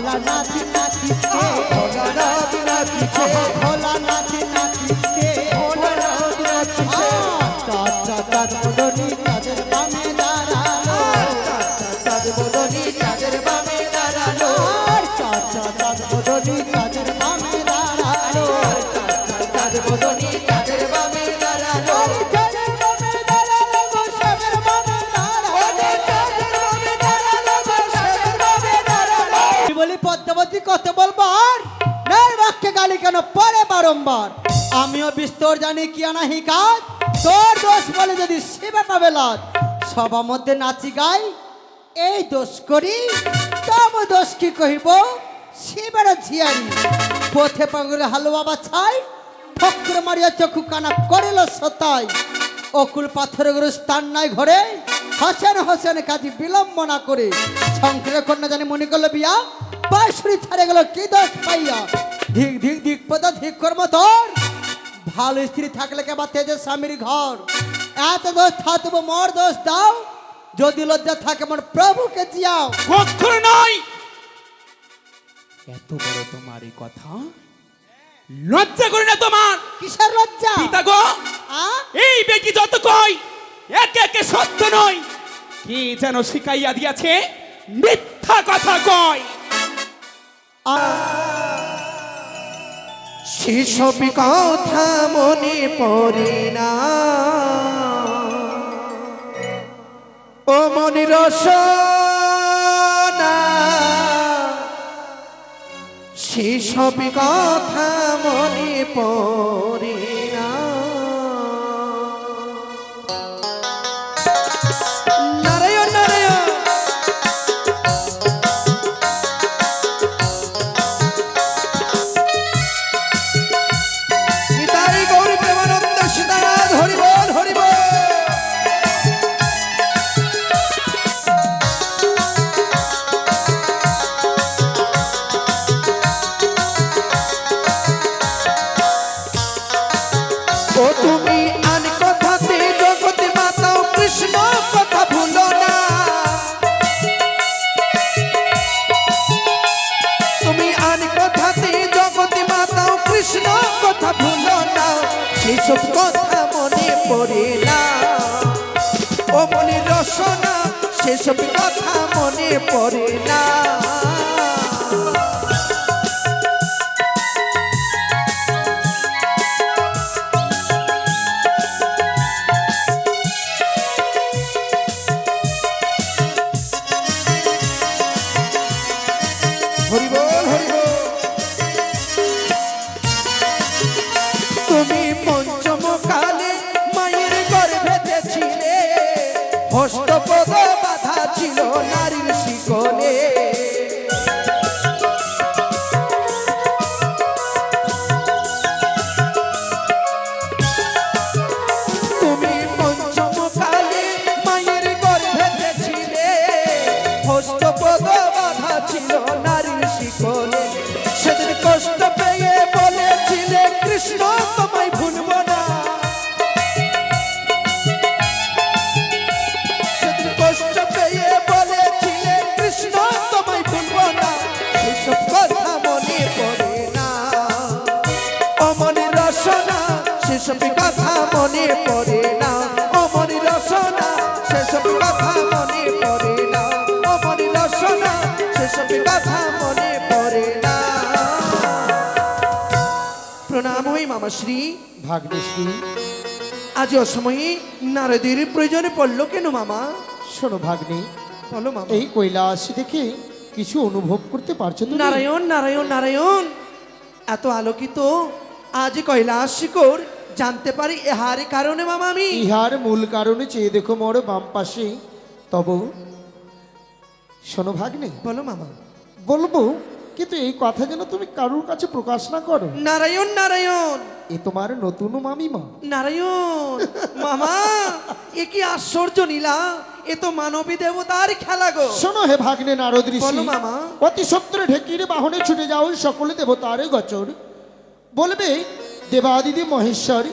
ভোলা নাচি নাচিছে ভোলানাথ নাচিছে ভোলা নাচি নাচিছে ভোলানাথ নাচিছে চাচা চাঁদ বদনি চাঁদের বামে দাঁড়ালো চাঁদ বদনি চাঁদের বামে দাঁড়ালো চাচা চাঁদ বদনি চাঁদের বামে দাঁড়ালো চাঁদ বদনি চাঁদের বামে দাঁড়ালো চাঁদের বামে দাঁড়ালো গো শ্যামের বামে দাঁড়ালো আমি বলি পদ্মাবতী কত বলবো আর নাই বাক্যে গালি কেন পরে বারংবার আমিও বিস্তর জানি কি আনাহি কাজ তোর দোষ বলে যদি শিবে পাবে লাজ সবার মধ্যে নাচি গাই এই দোষ করি তব দোষ কি কহিব শিবের ঝিয়ারি পথে পাগলে হালুয়া বাছাই ঠক্কর মারিয়া চক্ষু কানা করিল সতাই অকুল পাথরের স্থান নাই ঘরে হোসেন হোসেন কাজী বিলম্ব না করে শঙ্করের কন্যা জানি মনে করলো বিয়া বাঁশুরি ছাড়ে গেল কি দোষ পাইয়া ধিক ধিক ধিক পদা ধিক কর্ম তোর ভালো স্ত্রী থাকলে কেবা তেজে স্বামীর ঘর এত দোষ থাকবো মোর দোষ দাও যদি লজ্জা থাকে আমার প্রভুকে জিয়াও কখনো নয়। এত বড় তোমার এই কথা, লজ্জা করে না তোমার? কিসের লজ্জা পিতা গো, আ? এই বেটি যত কই একে একে সত্য নয়, কি যেন শিখাইয়া দিয়াছে মিথ্যা কথা কয়। সেসব কথা মনে পড়ে না ও মনি রসনা সেসব কথা মনে পড়ে না নারায়ণ নারায়ণ নিতাই গৌর প্রেমানন্দ সীতানাথ হরি বল হরি বল ও তুমি আন কথাতে জগতে মাতাও কৃষ্ণ কথা ভুলো না তুমি আন কথাতে জগতে মাতাও কৃষ্ণ কথা ভুলো না সেসব কথা মনে পড়ে না ও মনে রসনা সেসব কথা মনে পড়ে না হরি বল হরি বল তুমি পঞ্চম কালে মায়ের গর্ভেতে ছিলে হস্তপদ বাধা ছিল নারীর শিকলে তুমি পঞ্চম কালে মায়ের গর্ভেতে ছিলে হস্তপদ বাধা ছিল নারীর শিকলে সেদিন কষ্ট পেয়ে বলেছিলে কৃষ্ণ তোমায় ভুলব না সেদিন কষ্ট পেয়ে বলেছিলে কৃষ্ণ তোমায় ভুলব না সেসব কথা মনে পড়ে না অমনি রসনা সেসব কথা মনে পড়ে না অমনি রসনা সেসব কথা মনে পড়ে না অমনি রসনা সেসব কথা মনে পড়ে না প্রণাম হই মামাশ্রী ভাগ্যশ্রী আজ অসময়ে নারদের প্রয়োজনে পড়লো কেন মামা শোনো ভাগ্নি বলো মামা এই কৈলাস দেখে কিছু অনুভব করতে পারছো তুমি? নারায়ণ নারায়ণ নারায়ণ এত আলোকিত আজ কৈলাস শিখর জানতে পারি এহার কারণে মামা আমি ইহার মূল কারণে চেয়ে দেখো মোর বাম পাশে তব শোনো ভাগ্নে বলো মামা বলবো কিন্তু এই কথা যেন তুমি কারোর কাছে প্রকাশ না করো নারায়ণ নারায়ণ এ তোমার নতুন মামিমা নারায়ণ মামা এ কি আশ্চর্য নীলা এ তো মানবী দেবতার খেলা গো শোনো হে ভাগ্নে নারদ ঋষি বলো মামা। অতি সত্তরে ঢেকির বাহনে ছুটে যাও সকলে দেবতারে গচর বলবে দেবাদিদি মহেশ্বর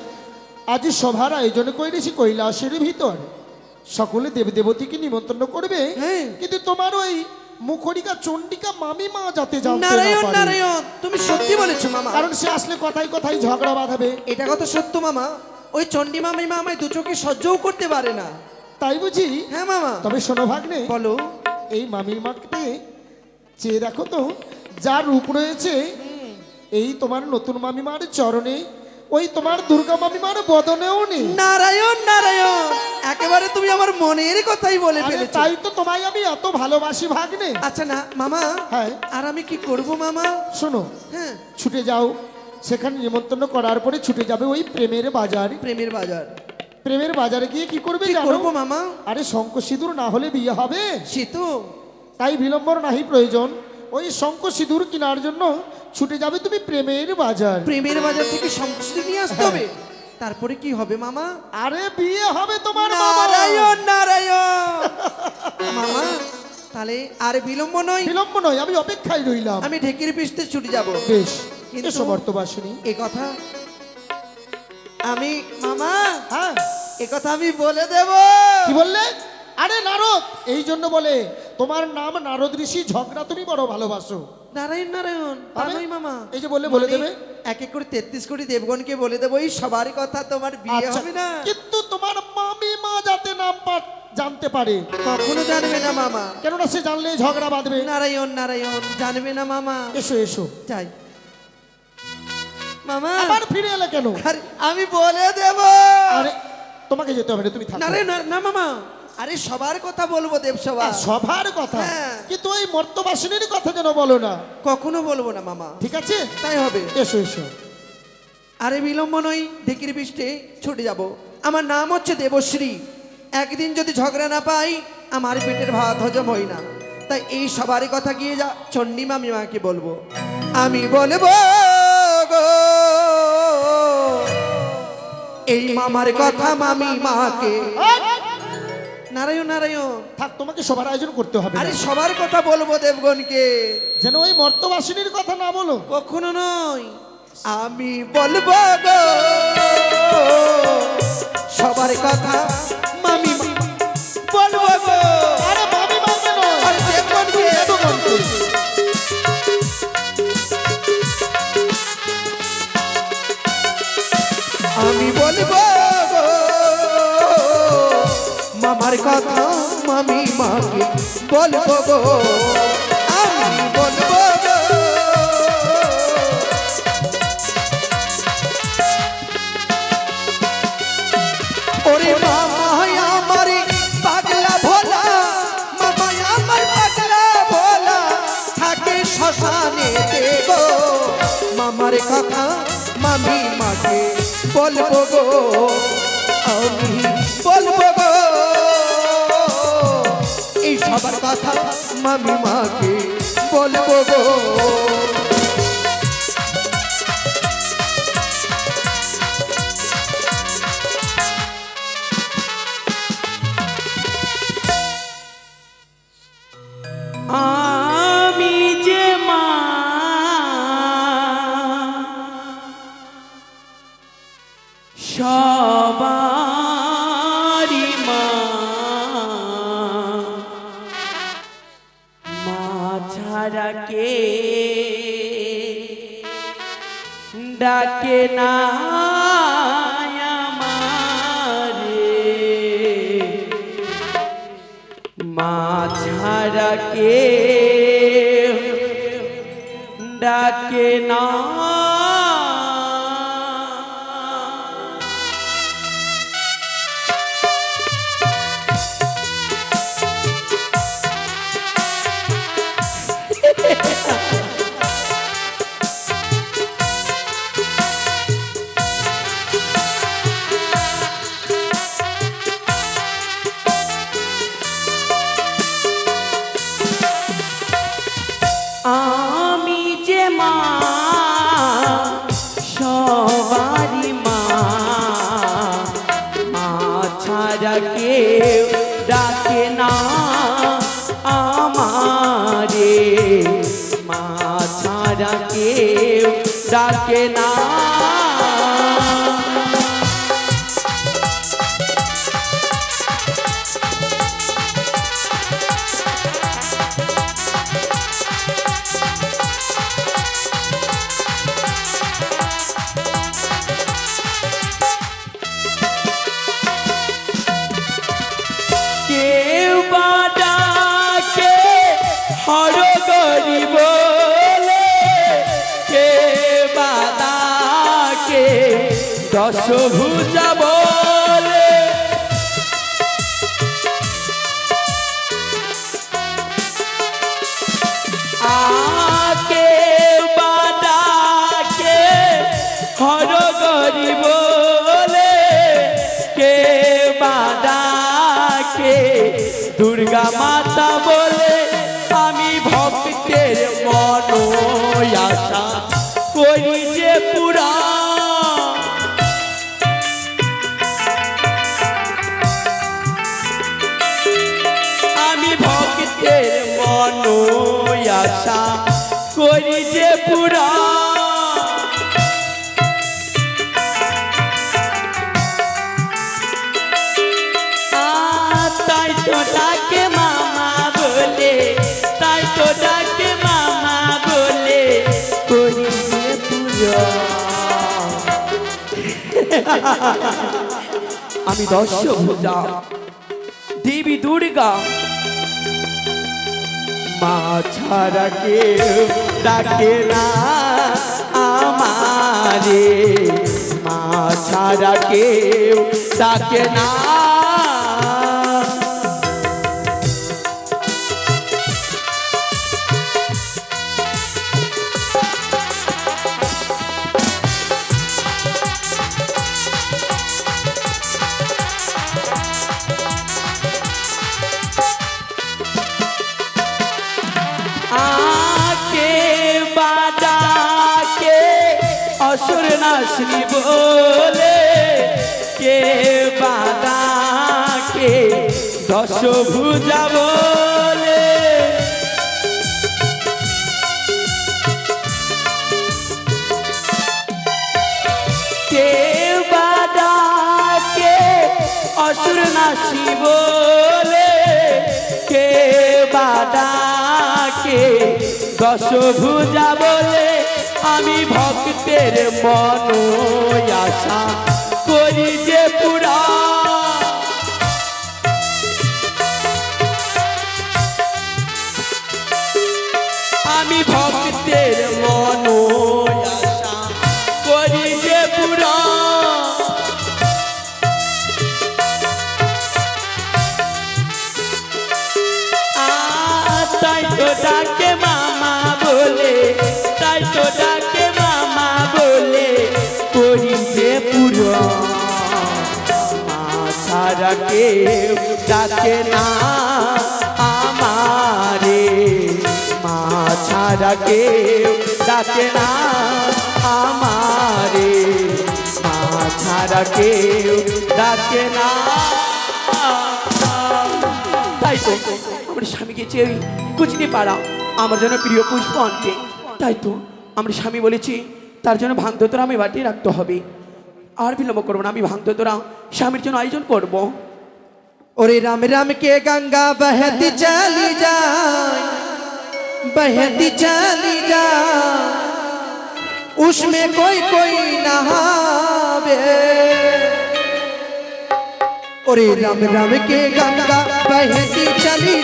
আজ সভার আয়োজন করেছি কৈলাসের ভিতর সকলে দেবদেবতীকে নিমন্ত্রণ করবে হ্যাঁ। কিন্তু তোমার ওই মুখরিকা চণ্ডিকা মামি মা যাতে জানতে না নারায়ণ পারে। নারায়ণ, তুমি সত্যি বলেছো মামা। কারণ সে আসলে কথাই কথাই ঝগড়া বাঁধাবে। এটা কথা সত্য মামা। ওই চণ্ডী মামি মা আমায় দু চোখে সহ্যও করতে পারে না। তাই বুঝি? হ্যাঁ মামা। তবে শোনো ভাগ্নে, বলো। এই মামির মাকে চেয়ে দেখো তো, যার রূপ রয়েছে এই তোমার নতুন মামিমার চরণে, ওই তোমার দুর্গা মামিমার বদনেও নেই। নারায়ণ নারায়ণ, একেবারে তুমি আমার মনের কথাই বলে আরে ফেলেছো। তাই তো তোমায় আমি এত ভালোবাসি ভাগ্নে। আচ্ছা না মামা, হ্যাঁ। আর আমি কি করব মামা? শোনো, হ্যাঁ। ছুটে যাও, সেখানে নিমন্ত্রণ করার পরে ছুটে যাবে ওই প্রেমের বাজার। প্রেমের বাজার। প্রেমের বাজারে গিয়ে কি করবে কি জানো? করবো মামা? আরে শঙ্খ সিঁদুর না হলে বিয়ে হবে? সে তো। তাই বিলম্বর নাহি প্রয়োজন। ওই শঙ্খ সিঁদুর কেনার জন্য ছুটে যাবে তুমি প্রেমের বাজার। প্রেমের বাজার থেকে সম্পত্তি নিয়ে আসতে হবে। তারপরে কি হবে মামা? আরে বিয়ে হবে তোমার বাবা। নারায়ণ নারায়ণ। মামা তাহলে আর বিলম্ব নয়। বিলম্ব নয়, আমি অপেক্ষায় রইলাম। আমি ঢেকির পিছতে ছুটে যাব। বেশ, কিন্তু- এসো বর্তবাসিনী। এ কথা আমি মামা, হ্যাঁ, এ কথা আমি বলে দেব। কি বললে? আরে নারদ, এই জন্য বলে তোমার নাম নারদ ঋষি, ঝগড়া তুমি বড় ভালোবাসো। নারায়ণ নারায়ণ, তা তবে নয় মামা। এই যে বলে বলে মানে দেবে। এক এক করে 33 কোটি দেবগণকে বলে দেবো, এই সবার কথা তোমার বিয়ে আচ্ছা, হবে না। কিন্তু তোমার মামি মা যাতে নাম জানতে পারে, কখনো জানবে না মামা। কেননা সে জানলে ঝগড়া বাঁধবে। নারায়ণ নারায়ণ, জানবে না মামা। এসো এসো। যাই মামা। আবার ফিরে এলে কেন? আরে আমি বলে দেব। আরে তোমাকে যেতে হবে না, তুমি থাকো। নারায়ণ না মামা, আরে সবার কথা বলবো দেবসভা। সবার কথা, হ্যাঁ। কিন্তু ওই মর্তবাসিনীর কথা যেন বলো না। কখনো বলবো না মামা। ঠিক আছে, তাই হবে। এসো এসো। আরে বিলম্ব নয়, ঢেকির পিষ্টে ছুটে যাব। আমার নাম হচ্ছে দেবশ্রী। একদিন যদি ঝগড়া না পাই, আমার পেটের ভাত হজম হয় না। তাই এই সবার কথা গিয়ে যা চণ্ডী মামি মাকে বলবো। আমি বলবো গো এই মামার কথা মামি মাকে। নারায়ণ নারায়ণ, থাক, তোমাকে সবার আয়োজন করতে হবে না। আরে সবার কথা বলবো দেবগণকে। যেন ওই মর্তবাসিনীর কথা না বলো। কখনো নয়, আমি বলবো গো সবার কথা মামি বলবো গো। আরে মামি মানবে নয়, আরে দেবগণকে। দেবগণকে। আমি বলবো গো মামার কথা মামি মাকে বলবো গো। আমি বলবো গো। ওরে মামা আমার পাগলা ভোলা, মামা আমার পাগলা ভোলা, থাকে শ্মশানে গো। মামার কথা মামি মাকে বলবো গো, আমি বলবো গো এই সবার কথা মামি মাকে বলবো গো। আমি যে মা সবারি মা, মা ছাড়া কে ডাকে না আমারে, মা ছাড়া কে ডাকে না। আমি যে মা সবারি মা, মা ছাড়া কেউ ডাকে না আমারে, মা ছাড়া কেউ ডাকে না। হর গরি বলে কে বাদাকে দশভুজা বলে আকে বাদাকে হর গরি বলে কে বাদাকে দুর্গা মাতা বলে আমি ভক্তের মন আশা করি যে পুরা আমি ভক্তের মন আশা করি যে পুরা তাই তো ডাকে মামা বলে তাই তো ডাকে মামা বলে করি যে পুরা আমি দশভুজা দেবী দুর্গা মা ছাড়া কেউ ডাকে না আমারে মা ছাড়া কেউ ডাকে না আকে বাদাকে অসুর নাশনি বলে কে বাদাকে দশভুজা বলে কে বাদাকে অসুর নাশনি বলে কে বাদাকে দশভুজা বলে আমি ভক্তের মন আশা করি যে পুরা আমি ভক্তের মন আশা করি যে পুরা তাই তো ডাকে মামা বলে তাই তো ডাকে মামা বলে করি যে পুরা মা ছাড়া কেউ ডাকে না আমারে মা ছাড়া কেউ ডাকে না আমারে মা ছাড়া কেউ ডাকে না তাই তো আমার স্বামী গেছে ওই কুচনি পাড়া আমার জন্য প্রিয় পুষ্প আনতে তাই তো আমার স্বামী বলেছি তার জন্য ভাঙতোরা আমি বাটি রাখতে হবে আর বিলম্ব করবো না আমি ভাঙতোরা স্বামীর জন্য আয়োজন করব ओरे राम राम के गंगा बहती चली जाए बहती चली जाए उसमें कोई कोई नहावे ओरे राम राम के गंगा बहती चली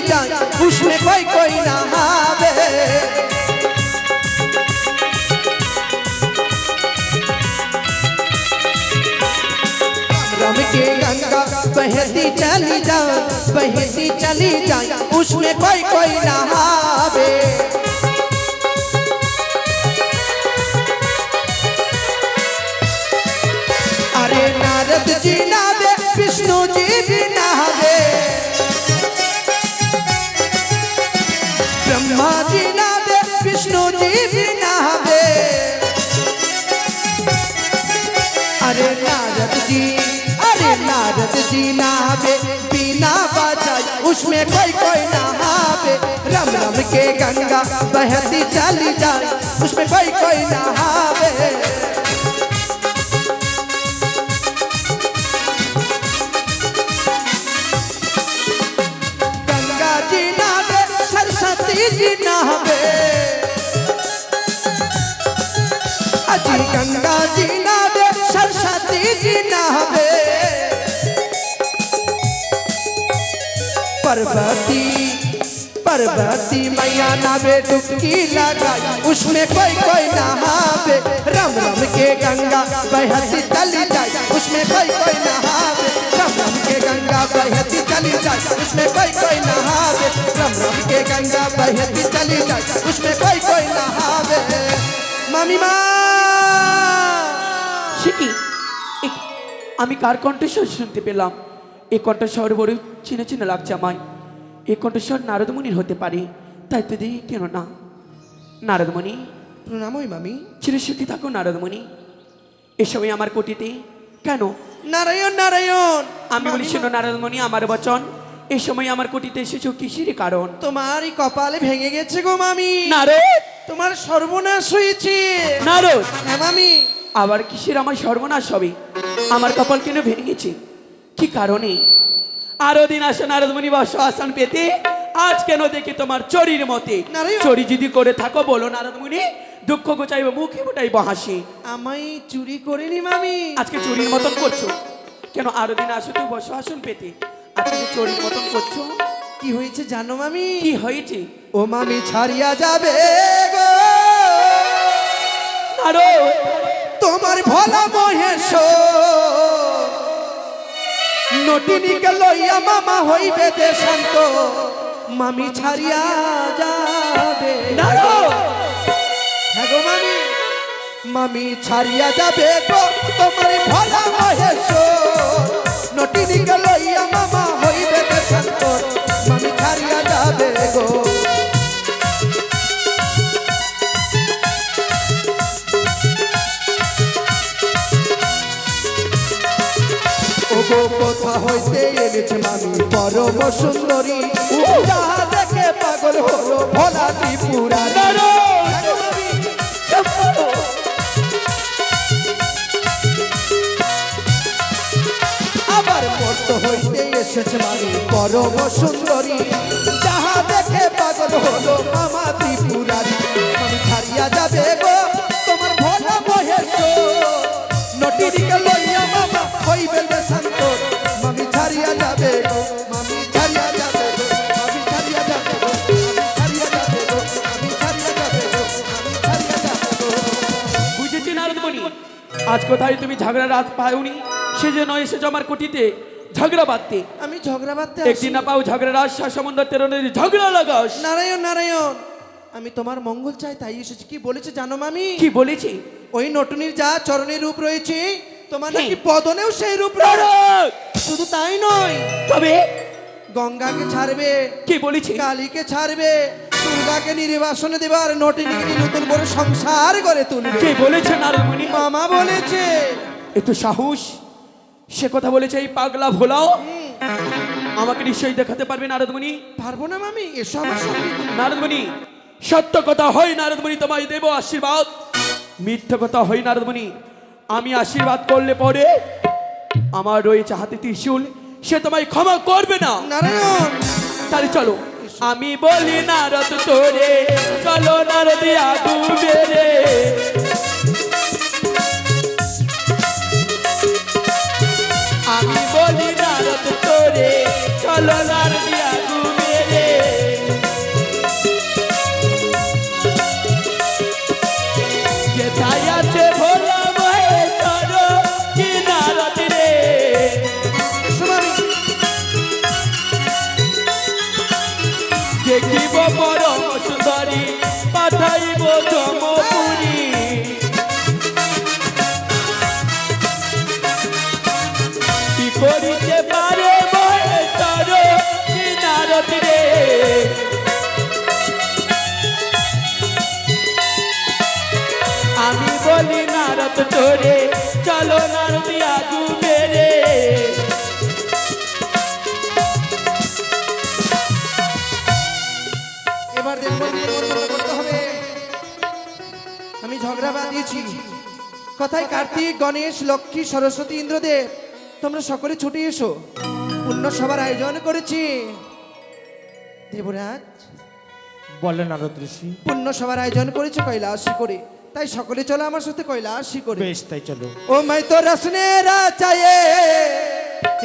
जाए उसमें कोई कोई नहावे राम के गंगा बहती चली जाए उसमें कोई कोई नहावे अरे नारद जी नहावे विष्णु जी भी नहावे ब्रह्मा जी नहावे विष्णु जी भी नहावे अरे नारद जी नहावे बिना बजाए उसमें कोई कोई नहावे राम राम के गंगा बहती चली जाए उसमें कोई कोई नहावे गंगा जी नहावे सरस्वती जी नहावे अजी गंगा जी नहावे सरस्वती जी नहावे पर्वती मैया नावे डुबकी लगाई उसमें कोई कोई नहावे रम रम के गंगा बहती चली जाए उसमें कोई नहावे रम रम के गंगा बहती चली जाए उसमें कोई नहावे रम रम के गंगा बहती चली जाए उसमें कोई नहावे मामी माँ সে কি আমি কার কণ্ঠস্বর শুনতে পেলাম? এই কণ্ঠস্বর বড় চিনে চিনে লাগছে আমায়। এই কণ্ঠস্বর নারদমুনির হতে পারে, তাই তো দেখি কেন না। নারদমণি, প্রণাম ওই মামি। চিরসুখী থাকো নারদমণি। এ সময় আমার কোটিতে কেন? নারায়ণ নারায়ণ। আমি বলি শোনো নারদমণি, আমার বচন। এই সময় আমার কোটিতে এসেছো কিসের কারণ? তোমার এই কপালে ভেঙে গেছে গো মামি। নারদ, তোমার সর্বনাশ হয়েছে। নারদ, হ্যাঁ মামি। আবার কিসের আমার সর্বনাশ হবে? আমার কপাল কেন ভেঙেছে? কি কারণে? আরো দিন আসো নারদমণি, বসো আসন পেতে। আজ কেন দেখি তোমার চরির মতে। নারায়ণ। চরি যদি করে থাকো বলো নারদমণি, দুঃখ গোচাইব মুখে ফুটাইব হাসি। আমায় চুরি করিনি মামি। আজকে চুরির মতন করছো কেন? আরো দিন আসো, তুই বসো আসন পেতে। আজকে যে চরির মতন করছো, কি হয়েছে জানো মামি? কি হয়েছে? ও মামি ছাড়িয়া যাবে গো নারদ, তোমার ভোলা মহেশ নটিনীকে লইয়া মামা হইবে দেশান্ত মামি ছাড়িয়া যাবে। নারদ, হ্যাঁ গো মামি। মামি ছাড়িয়া যাবে গো তোমার ভোলা মহেশ নটিনীকে লইয়া মামা হইবে দেশান্ত মামি ছাড়িয়া যাবে গো। ওগো কোথা হইতে এনেছে মামি পরম সুন্দরী যাহা দেখে পাগল হলো ভোলা ত্রিপুরা। আবার মর্ত হইতে এসেছে মামি পরম সুন্দরী যাহা দেখে পাগল হলো মামা ত্রিপুরারি। মামি ছাড়িয়া যাবে গো তোমার ভোলা মহেশ নটিনীকে লইয়া মামা হইবে দেশান্ত মামি ছাড়িয়া যাবে গো মামি ছাড়িয়া যাবে গো মামি ছাড়িয়া যাবে গো মামি ছাড়িয়া যাবে গো মামি ছাড়িয়া যাবে গো মামি ছাড়িয়া যাবে গো। বুঝেছি নারদমণি, আজ কোথায় তুমি ঝগড়া রাত পাওনি, সেজন্য এসেছো আমার কোটিতে ঝগড়া বাঁধতে। আমি ঝগড়া বাঁধতে একদিন না পাও ঝগড়া রাত সমুদ্র তেরোনের ঝগড়া লাগাস। নারায়ণ নারায়ণ। আমি তোমার মঙ্গল চাই তাই এসেছি। কি বলেছে জানো মামি? কি বলেছি? ওই নটুনির যা চরণের রূপ রয়েছে তোমার নাকি হ্যাঁ। বদনেও সেই রূপ রয়েছে। নারদ, শুধু তাই নয়, তবে গঙ্গাকে ছাড়বে, কি বলেছি? কালীকে ছাড়বে, দুর্গাকে নির্বাসনে দেবে আর নটিনীকে নিয়ে নতুন করে সংসার করে তুলবে। কে বলেছে নারদমণি? মামা বলেছে। একটু সাহস, সে কথা বলেছে এই পাগলা ভোলাও। আমাকে নিশ্চয়ই দেখাতে পারবে নারদমণি? পারবো না মামি, এসো আমার সঙ্গে। নারদমণি, সত্য কথা হয় নারদমণি তোমায় দেব আশীর্বাদ, মিথ্যা কথা হয় নারদমণি আমি আশীর্বাদ করলে পরে আমার রয়েছে হাতে ত্রিশূল, সে তোমায় ক্ষমা করবে না। নারায়ণ। তাহলে চলো, আমি বলি নারদ তোরে, চলো নারদ আগু বেরে। আমি বলি নারদ তোরে, চলো নারদ আগু বেরে। যেথায় আছে ভোলা মহেশ্বর কি নারদ রে। এসো মামি। দেখিব পরম সুন্দরী, পাঠাইব জমপুরী। কি করিতে পারে মহেশ্বর কি নারদ রে। আমি বলি নারদ তোরে, চলো নারদ আগু বেরে। এবার দেখবো নির্মল করতে হবে। আমি ঝগড়া বাঁধিয়েছি। কথায় কার্তিক, গণেশ, লক্ষ্মী, সরস্বতী, ইন্দ্রদেব তোমরা সকলে ছুটে এসো। পূর্ণ সভার আয়োজন করেছি। দেবরাজ, বলেন নারদ ঋষি। পূর্ণ সভার আয়োজন করেছে কৈলাসী করে, তাই সকলে চলো আমার সাথে কৈলাসী করে। বেশ, তাই চলো। ओ मैं तो रसने चाहिए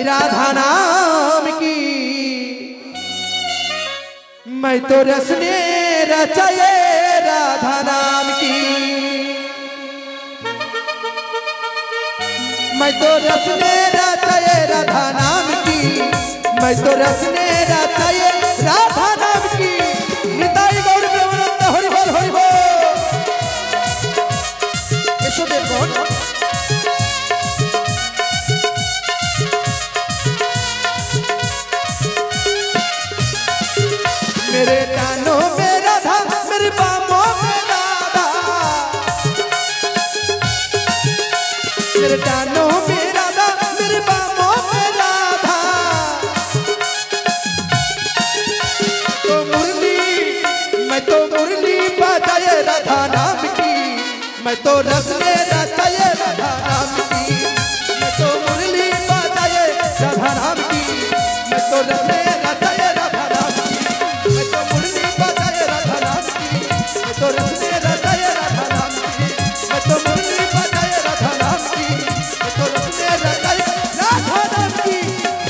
राधा नाम की मैं तो रसने रचाए राधा नाम की, मैं तो रसने रचाए राधा नाम की, मैं तो रसने रचाए राधा नाम की। निताई गौर प्रेमानंद हरि बोल हरि बोल। এসো দেবগণ। मेरे कानों में राधा, मेरे बाहों में राधा, मेरे कानों में राधा, मेरे बाहों में राधा। तो मुरली, मैं तो मुरली बजाए राधा नाम की, मैं तो रस में रचाए राधा नाम की, मैं तो मुरली बजाए राधा नाम की, मैं तो रस में रचाए राधा नाम की, मैं तो मुरली बजाए राधा नाम की, मैं तो रस में रचाए राधा नाम की, मैं तो मुरली बजाए राधा नाम की, मैं तो रस में रचाए राधा नाम की।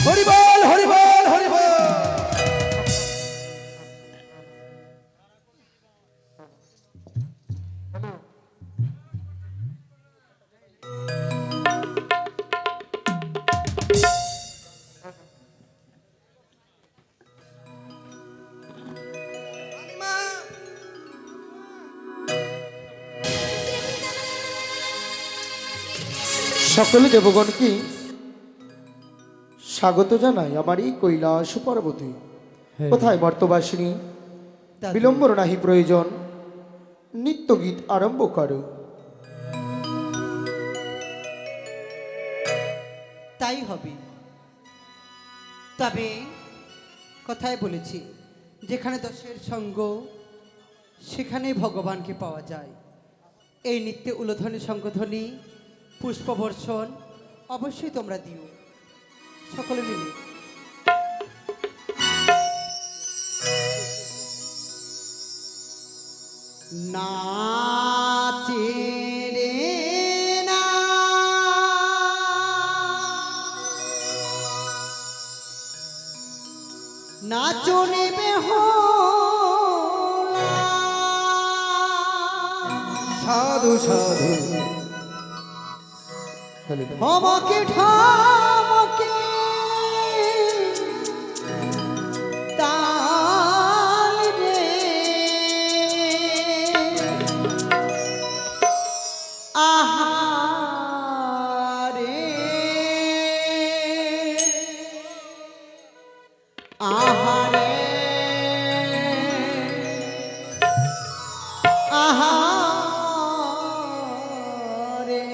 हरि बोल हरि बोल हरि बोल। সকল দেবগণকে স্বাগত জানাই আমার এই কৈলাস পর্বতে। কোথায় বর্তবাসিনী, বিলম্বর নাহি প্রয়োজন, নিত্য গীত আরম্ভ করো। তাই হবে। তবে কথায় বলেছি, যেখানে দশের সঙ্গ সেখানে ভগবানকে পাওয়া যায়। এই নিত্যে উলোধ্বনি শঙ্খধ্বনি পুষ্পবর্ষণ অবশ্যই তোমরা দিও সকলে মিলে। নাচে রে না নাচনে বেহুলা, সাধু সাধু আমাকে ঠামকে তাল রে আহারে আহারে আহারে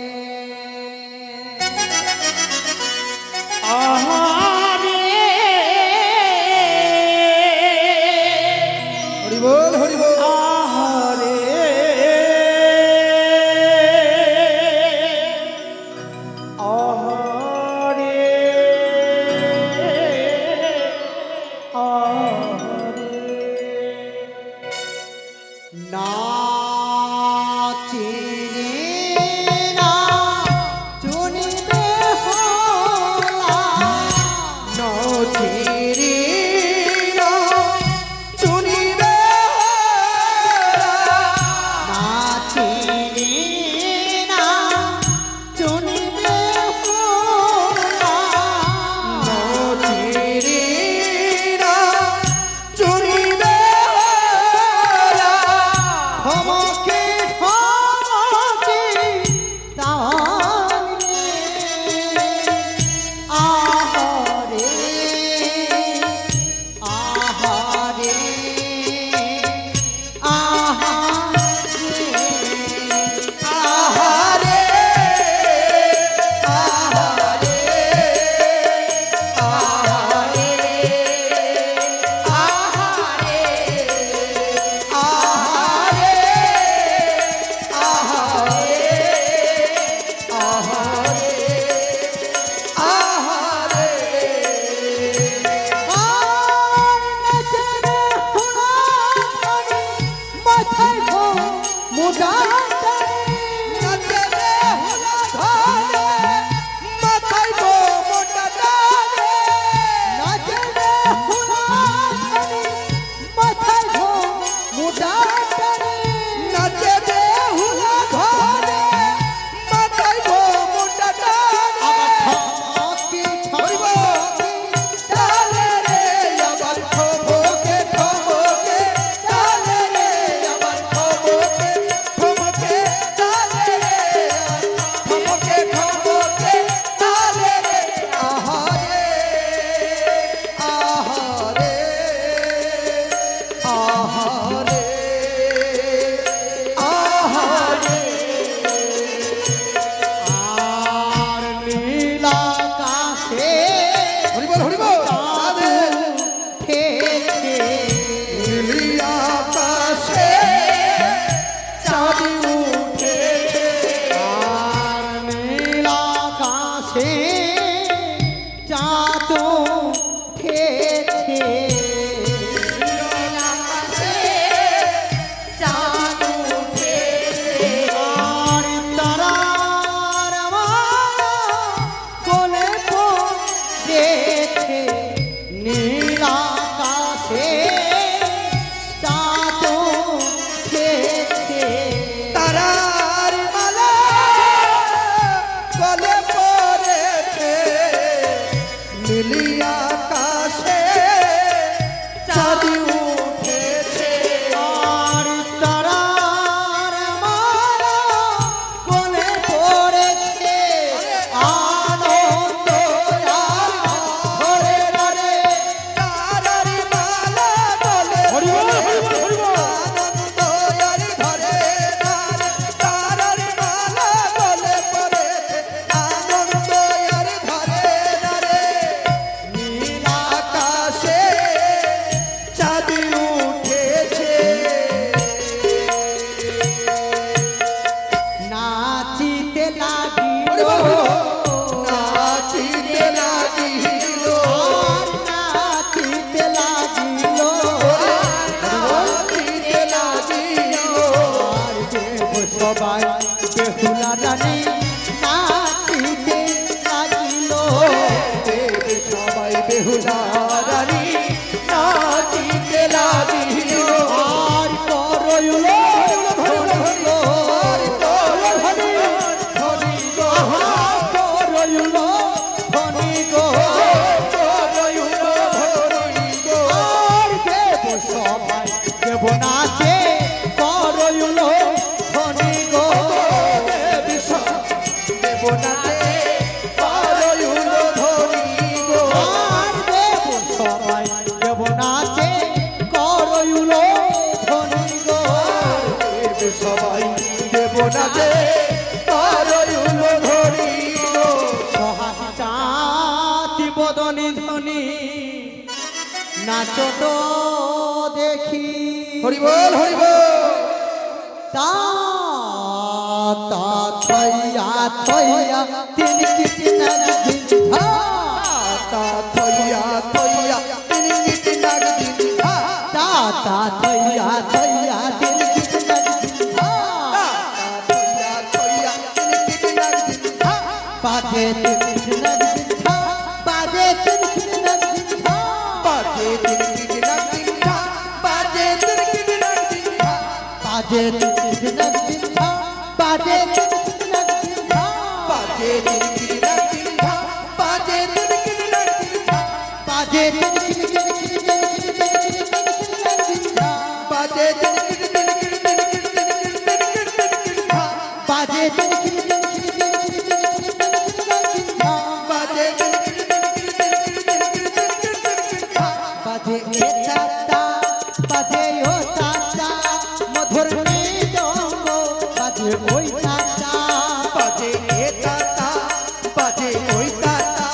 হরি বল হরি বল। নাচে রে না চুনি বেহুলা, নাচে রে না চুনি বেহুলা, নাচে রে না চুনি বেহুলা, নাচে রে না চুনি বেহুলা। বেহুলা রানী নাচিতে লাগিল সবাই বেহুলা রানী নাচিতে লাগিল আর করইল ধনিল করইল ধনি গো আর দেব সবাই দেব নাচে করইল ধনি গো আর দেব সবাই দেব নাচে করইল ধনি গো সবাই দেব না যে পারইল ধরিল চাতি বদনি ধনি নাচ তো দেখি হরি বল হরি বল তা তা থইয়া থইয়া তিন কিটি নাচি তা থইয়া থইয়া তিন গীতি নাগ দিন তা তা থইয়া থইয়া তিন কিটি নাচি থইয়া থইয়া তিন গীতি নাগ দিন বাজে তিন কিটি নাচি বাজে তিন কিটি নাচি বাজে তিন গীতি নাগ দিন বাজে তিন গীতি নাগ দিন বাজে তিন কিটি নাচি বাজে তিন কিটি নাচি বাজে তিন গীতি নাগ দিন বাজে তিন গীতি নাগ দিন বাজে তিন কিটি বাজে তিন গীতি বাজে তিন কিটি বাজে তিন বাজে এ চাচা বাজে ও চাচা মধুর মৃদঙ্গ বাজে ওই চাচা বাজে এ তাতা বাজে ওই তাতা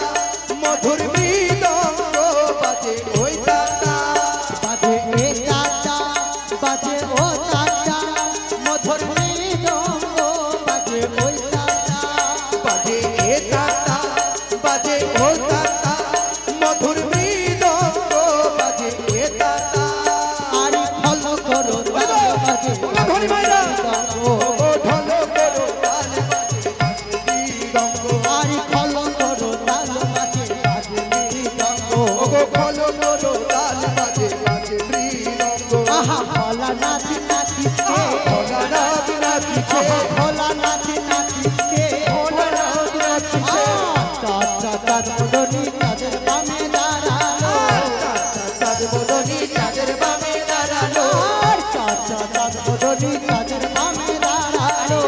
মধুর মৃদঙ্গ বাজে ওই তাতা বাজে এ চাচা বাজে ও চাচা মধুর মৃদঙ্গ বাজে ওই চাচা বাজে এ তাতা বাজে ওই তাতা মধুর মৃদঙ্গ বাজে এ তাতা আরি ফল করো তাল বাজে ধরি মাইরা মৃদঙ্গ ও ঢলো করো তাল বাজে মৃদঙ্গ আরি ফল করো তাল বাজে বাজে মৃদঙ্গ ও গো খলো করো তাল বাজে বাজে মৃদঙ্গ আহা ভোলা নাচি নাচিতে ভোলা নাচ নাচিছে আহা ভোলা নাচি নাচিতে ভোলা নাচ নাচিছে চাচা চাঁদনি তাদের বামে দাঁড়ালো চাঁদ বদনি চাঁদের বামে দাঁড়ালো আর চাচা চাঁদনি তাদের বামে দাঁড়ালো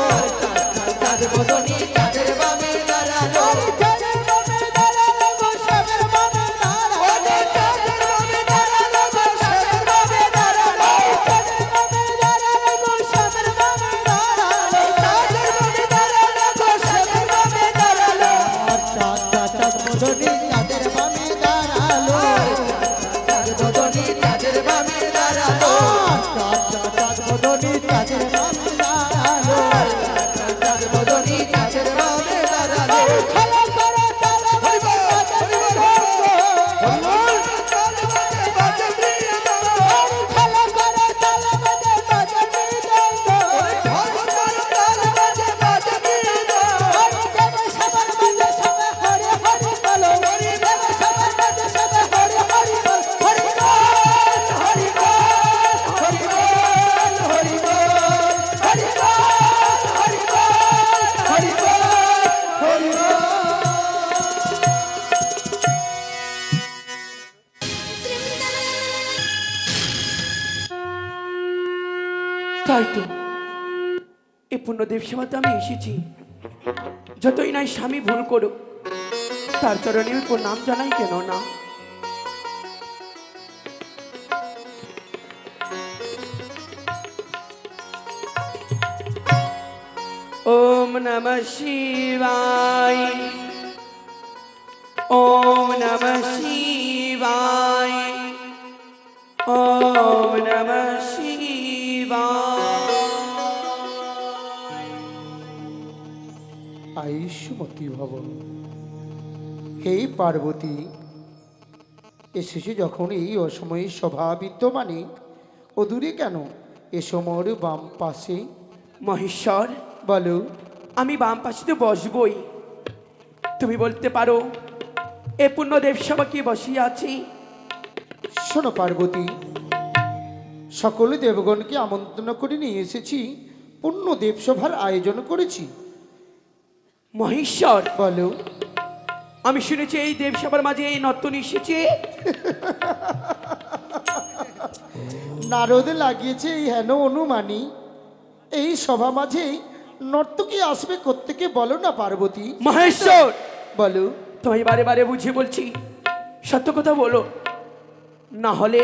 চাঁদ বদনি চাঁদের বামে দাঁড়ালো চাঁদের বামে দাঁড়ালো গো সবের বামে দাঁড়ালো চাঁদের বামে দাঁড়ালো গো চাঁদের বামে দাঁড়ালো চাঁদের বামে দাঁড়ালো গো সবের বামে দাঁড়ালো চাঁদের বামে দাঁড়ালো গো চাঁদের বামে দাঁড়ালো আর চাচা চাঁদনি তাদের বামে দাঁড়ালো চাঁদ বদনি চাঁদের বামে দাঁড়ালো চাঁদ বদনি চাঁদের বামে দাঁড়ালো তাল বাজে বাজে মৃদঙ্গ ঢল করো তাল বাজে বাজে মৃদঙ্গ তাই তো এই পূর্ণদেব সেবাতে আমি এসেছি। যতই নাই স্বামী ভুল করুক, তার চরণে ওর নাম জানাই কেন না। ওম নমঃ শিবায়, ওম নমঃ শিবায়, ওম নমঃ শিবায়। আয়ুষ্মতী ভব। হে পার্বতী, এসেছে যখন এই অসময়ে সভা বিদ্যমানে ও দূরে কেন? এসো মোর বাম পাশে। মহেশ্বর, বলো। আমি বাম পাশে বসবই। তুমি বলতে পারো এ পূর্ণ দেবসভা কি বসিয়ে আছি? শোনো পার্বতী, সকল দেবগণকে আমন্ত্রণ করে নিয়ে এসেছি, পূর্ণ দেবসভার আয়োজন করেছি। মহেশ্বর, বলো। আমি শুনেছি এই দেবসভার মাঝে এই নর্তনী এসেছে। নারদ লাগিয়েছে এই হেন অনুমানী, এই সভা মাঝে নর্তকী আসবে কোত্থেকে বলো না পার্বতী? মহেশ্বর, বলো। তোমায় বারে বারে বুঝিয়ে বলছি, সত্য কথা বলো, না হলে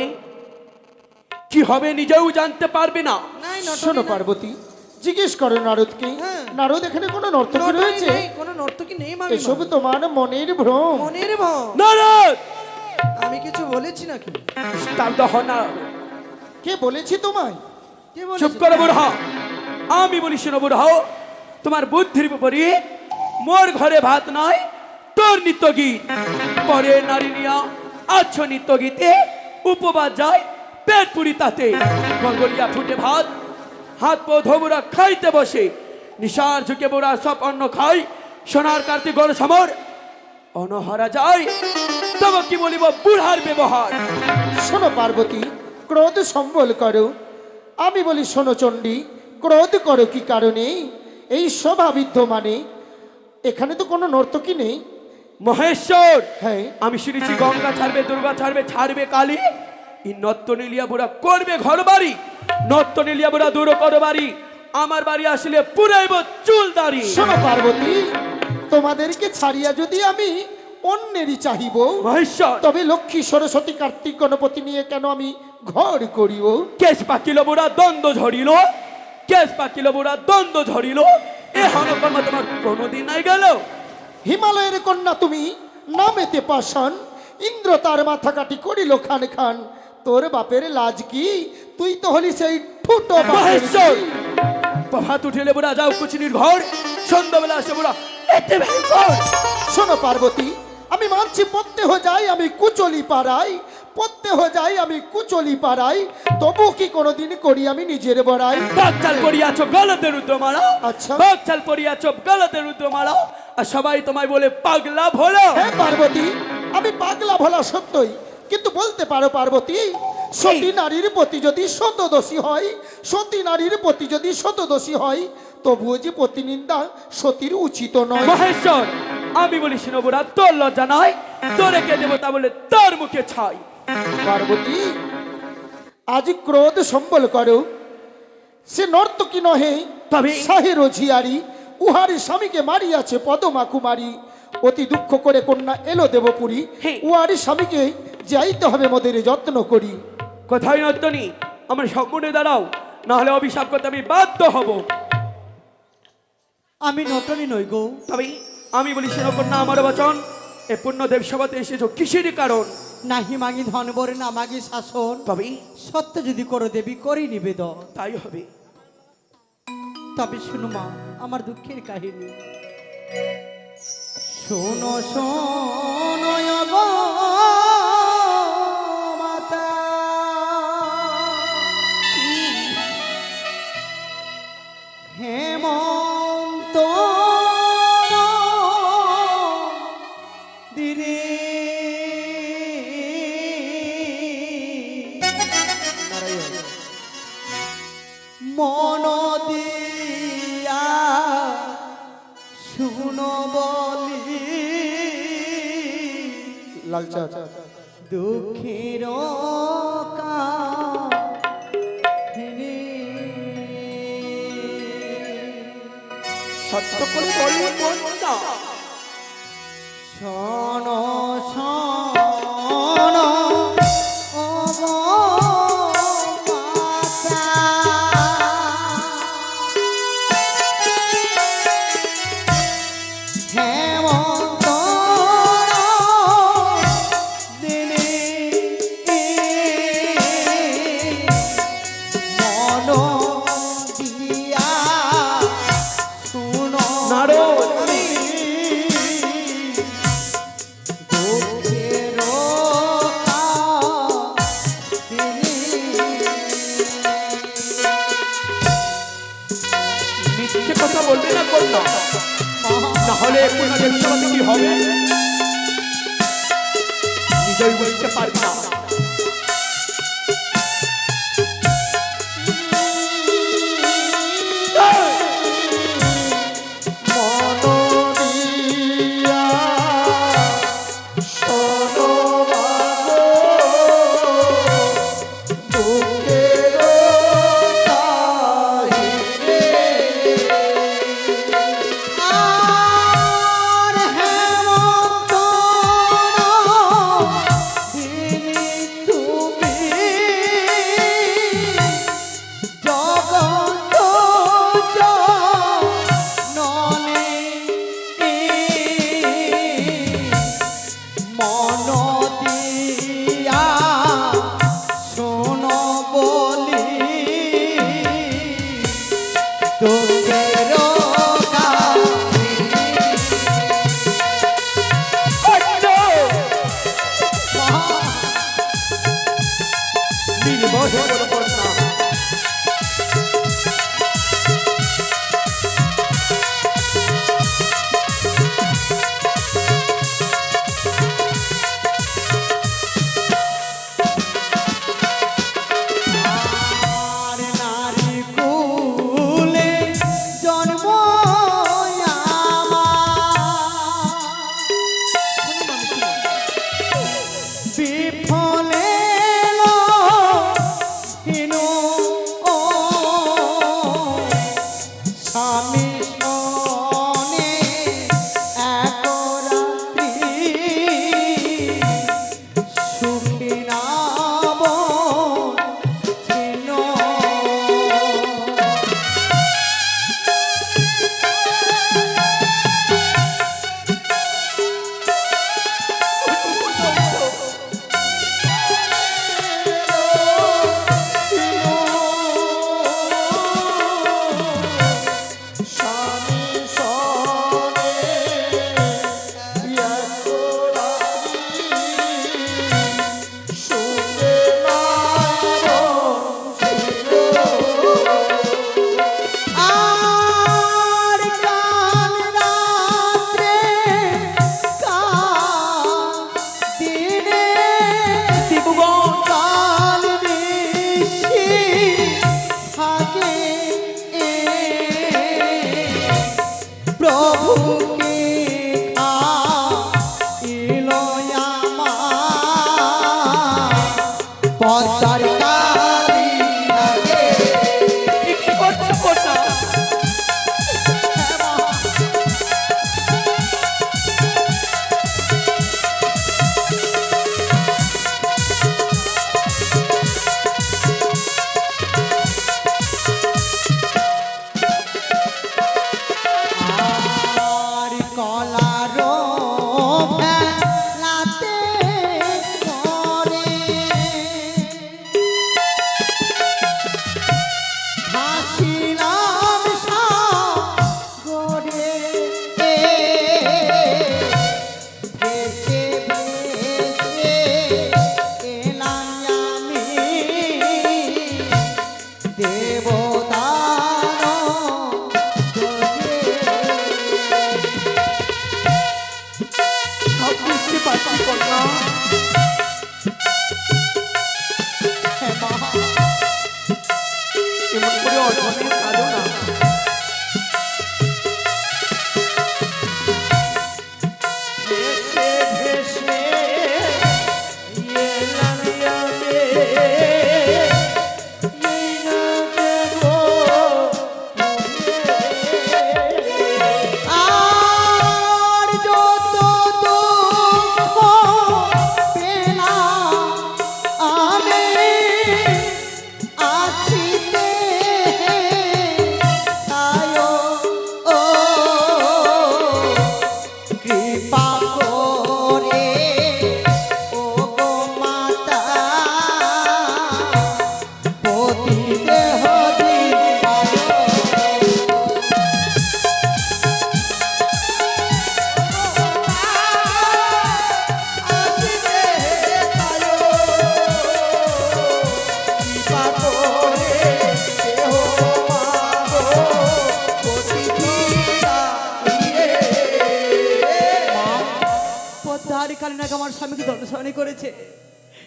কি হবে নিজেও জানতে পারবে না। নাই নটনী শোনো নাই। পার্বতী, জিজ্ঞেস করো নারদকে। হ্যাঁ। নারদ, এখানে কোনো নর্তকী নটনী রয়েছে? নেই, কোনো নর্তকী নেই মামিমা। এসব তোমার মনের ভ্রম। মনের ভাব। নারদ, আমি কিছু বলেছি নাকি? স্তব্ধ হ না। কে বলেছি তোমায়? কে বলেছে? চুপ করো বুড়া। আমি বলি শোনো বুড়াও, তোমার বুদ্ধির বিপরীত মোর ঘরে ভাত নয়, তোর নিত্য গীত। পরে নারী নিয়া আচ্ছ নিত্য গীতে উপবাস যায় পেট পুরি তাতে। গড়গড়িয়া ফুটে ভাত, হাত পা ধোবুরা খাইতে বসে, নিশার ঝুঁকে বুড়া সব অন্ন খাই। সোনার কার্তিক গড় সমর অনহারা যায়, তবে কি বলিব বুড়ার ব্যবহার। শোনো পার্বতী, ক্রোধ সম্বল করো। আমি বলি শোনো চণ্ডী, ক্রোধ করো কি কারণে? এই সভা বিদ্যমানে এখানে তো কোনো নর্তকী নেই। মহেশ্বর, হ্যাঁ, আমি শুনেছি গঙ্গা ছাড়বে, দুর্গা ছাড়বে, ছাড়বে কালী। এই নর্তনীলিয়া বুড়া করবে ঘর বাড়ি, নর্তনীলিয়া বুড়া দূর করো বাড়ি। আমার বাড়ি আসলে পুরাইব চুল দাড়ি। শোনো পার্বতী, তোমাদেরকে ছাড়িয়া যদি আমি অন্যেরই চাহিব, মহেশ্বর, তবে লক্ষ্মী সরস্বতী কার্তিক গণপতি নিয়ে কেন আমি ঘর করিব? কেশ পাকিল বুড়া দ্বন্দ্ব ঝরিল, কেশ পাকিল বুড়া দ্বন্দ্ব ঝরিল। এ হনকর্ম তোমার কোনোদিন নাই গেল। হিমালয়ের কন্যা তুমি, নামেতে পাষাণ, ইন্দ্র তার মাথা কাটি করিল খান খান। তোর বাপের লাজ কি? তুই তো হলি সেই ঠুটো বাপের মহেশ্বর, ঝি। হাত উঠেলে বুড়া যাও কুচিনির ঘর, সন্ধ্যাবেলা আসে বুড়া এতে ভয়ঙ্কর। শোনো পার্বতী, আমি মানছি প্রত্যেহ যাই আমি কুচলি পাড়াই, প্রত্যেহ যাই আমি কুচলি পাড়াই, তবু কি কোনোদিন করি আমি নিজের বড়াই? বাকচাল পড়িয়াছ গলতে রুদ্র মারা, আচ্ছা। বাকচাল পড়িয়াছ গলতে রুদ্র মারা, আর সবাই তোমায় বলে পাগলা ভোলা। হ্যাঁ পার্বতী, আমি পাগলা ভোলা সত্যই, কিন্তু বলতে পারো পার্বতী, সতী নারীর প্রতি যদি শতদোষী হয়, সতী নারীর প্রতি যদি শতদোষী হয়, তবুও যে প্রতিনিন্দা সতীর উচিত নয়। মহেশ্বর, আমি বলি শোনো বুড়া, তোর লজ্জা নাই, তোরে কে দেবো তা বলে তোর মুখে ছাই। পার্বতী, আজ ক্রোধ সম্বল করো। সে নর্তকী নহে, তবে? সাহের ঝিয়ারি, উহারি স্বামীকে মারিয়াছে পদমা কুমারী। অতি দুঃখ করে কন্যা এলো দেবপুরী, হ্যাঁ। উহারি স্বামীকে যাইতে হবে মোদের যত্ন করি। কোথায় নর্তনী, আমার সম্মুখে দাঁড়াও, না হলে অভিশাপ করতে আমি বাধ্য হব। আমি নটনী নই গো। তবে আমি বলি শোনো কন্যা, আমার বচন, এ পূর্ণ দেবসভাতে এসেছো কিসের কারণ? নাহি মাগি ধন বরে না মাগি শাসন, তবে সত্য যদি করো দেবী করি নিবেদন। তাই হবে। তবে শুনো মা আমার দুঃখের কাহিনী। শোনো শোনো গো মাতা, হেমন্ত দিনে মন দিয়া শুনো বলি, লালচা দুঃখের কাহিনী। সত্য করে বলি কন্যা, শোনো শোনো ও গো মাতা, হেমন্ত দিনে মন দিয়া শুনো নারদ, কথা বলবে না কন্যা, না হলে কন্যাদের সমাজে কি হবে নিজেই বুঝতে পারবি না। আর হেমন্ত দিনি তুমি জগত জননী মন দিয়া শোনো বলি দুঃখের আর নারী কুলে জন্ম বিফলে হিনো স্বামী শোনে এক রাত্রি সুখী নাম ছিল। আর কাল রাত্রে দিনে কাল নিশি থাকে প্রভুকে এলো আমার পদ্মার কালী লাগে। কি করছো কন্যা? আর কলার ভেলাতে করে ভাসিলাম সাগরে ভেসে ভেসে এলাম আমি দেবতার সব বুঝতে পারছি কন্যা, এমন করে অর্জনের কাঁদো না। ভেসে ভেসে এলাম আমি এই না দেব আর যত দুঃখ পেলাম আমি আছিতে আগে আমার স্বামীকে দর্শনী করেছে,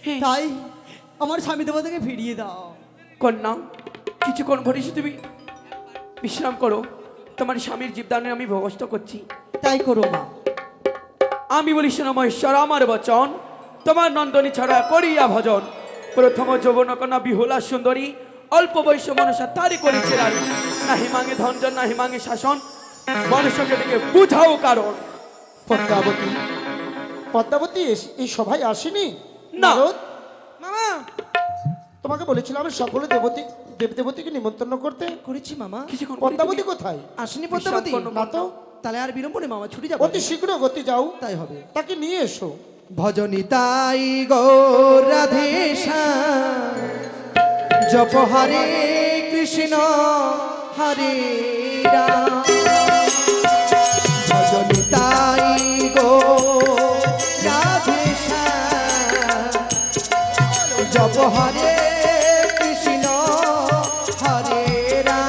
হ্যাঁ। তাই আমার স্বামী তোমাদেরকে ফিরিয়ে দাও। কন্যা, কিছুক্ষণ ঘটেছে, তুমি বিশ্রাম করো। তোমার স্বামীর জীবদানে আমি ব্যবস্থা করছি। তাই করো মা। আমি বলি শোনো মহেশ্বর, আমার বচন, তোমার নন্দনী ছাড়া করিয়া ভজন। প্রথম যৌবন কন্যা বিহুলা সুন্দরী, অল্প বয়স মনসা তারি করেছে রানী। নাহি মাঙে ধনজন, নাহি মাঙে শাসন, মনুষ্যকে দিকে বুঝাও কারণ। পদ্মাবতী, পদ্মাবতী এই সভায় আসেনি? না। নারদ, মামা তোমাকে বলেছিলাম আমি সকল দেবদেবতীকে নিমন্ত্রণ করতে। করেছি মামা। কিছুক্ষণ পদ্মাবতী কোথায়? আসেনি পদ্মাবতী? বিশ্রাম করো, না তো। তাহলে আর বিলম্ব নেই মামা, ছুটি যাবো। অতি শীঘ্র গতি যাও, তাই হবে। তাকে নিয়ে এসো। ভজনী তাই গো রাধেশা, জপ হরে কৃষ্ণ হরে রাম। ভজনী তাই গো রাধেশা, জপ হরে কৃষ্ণ হরে রাম।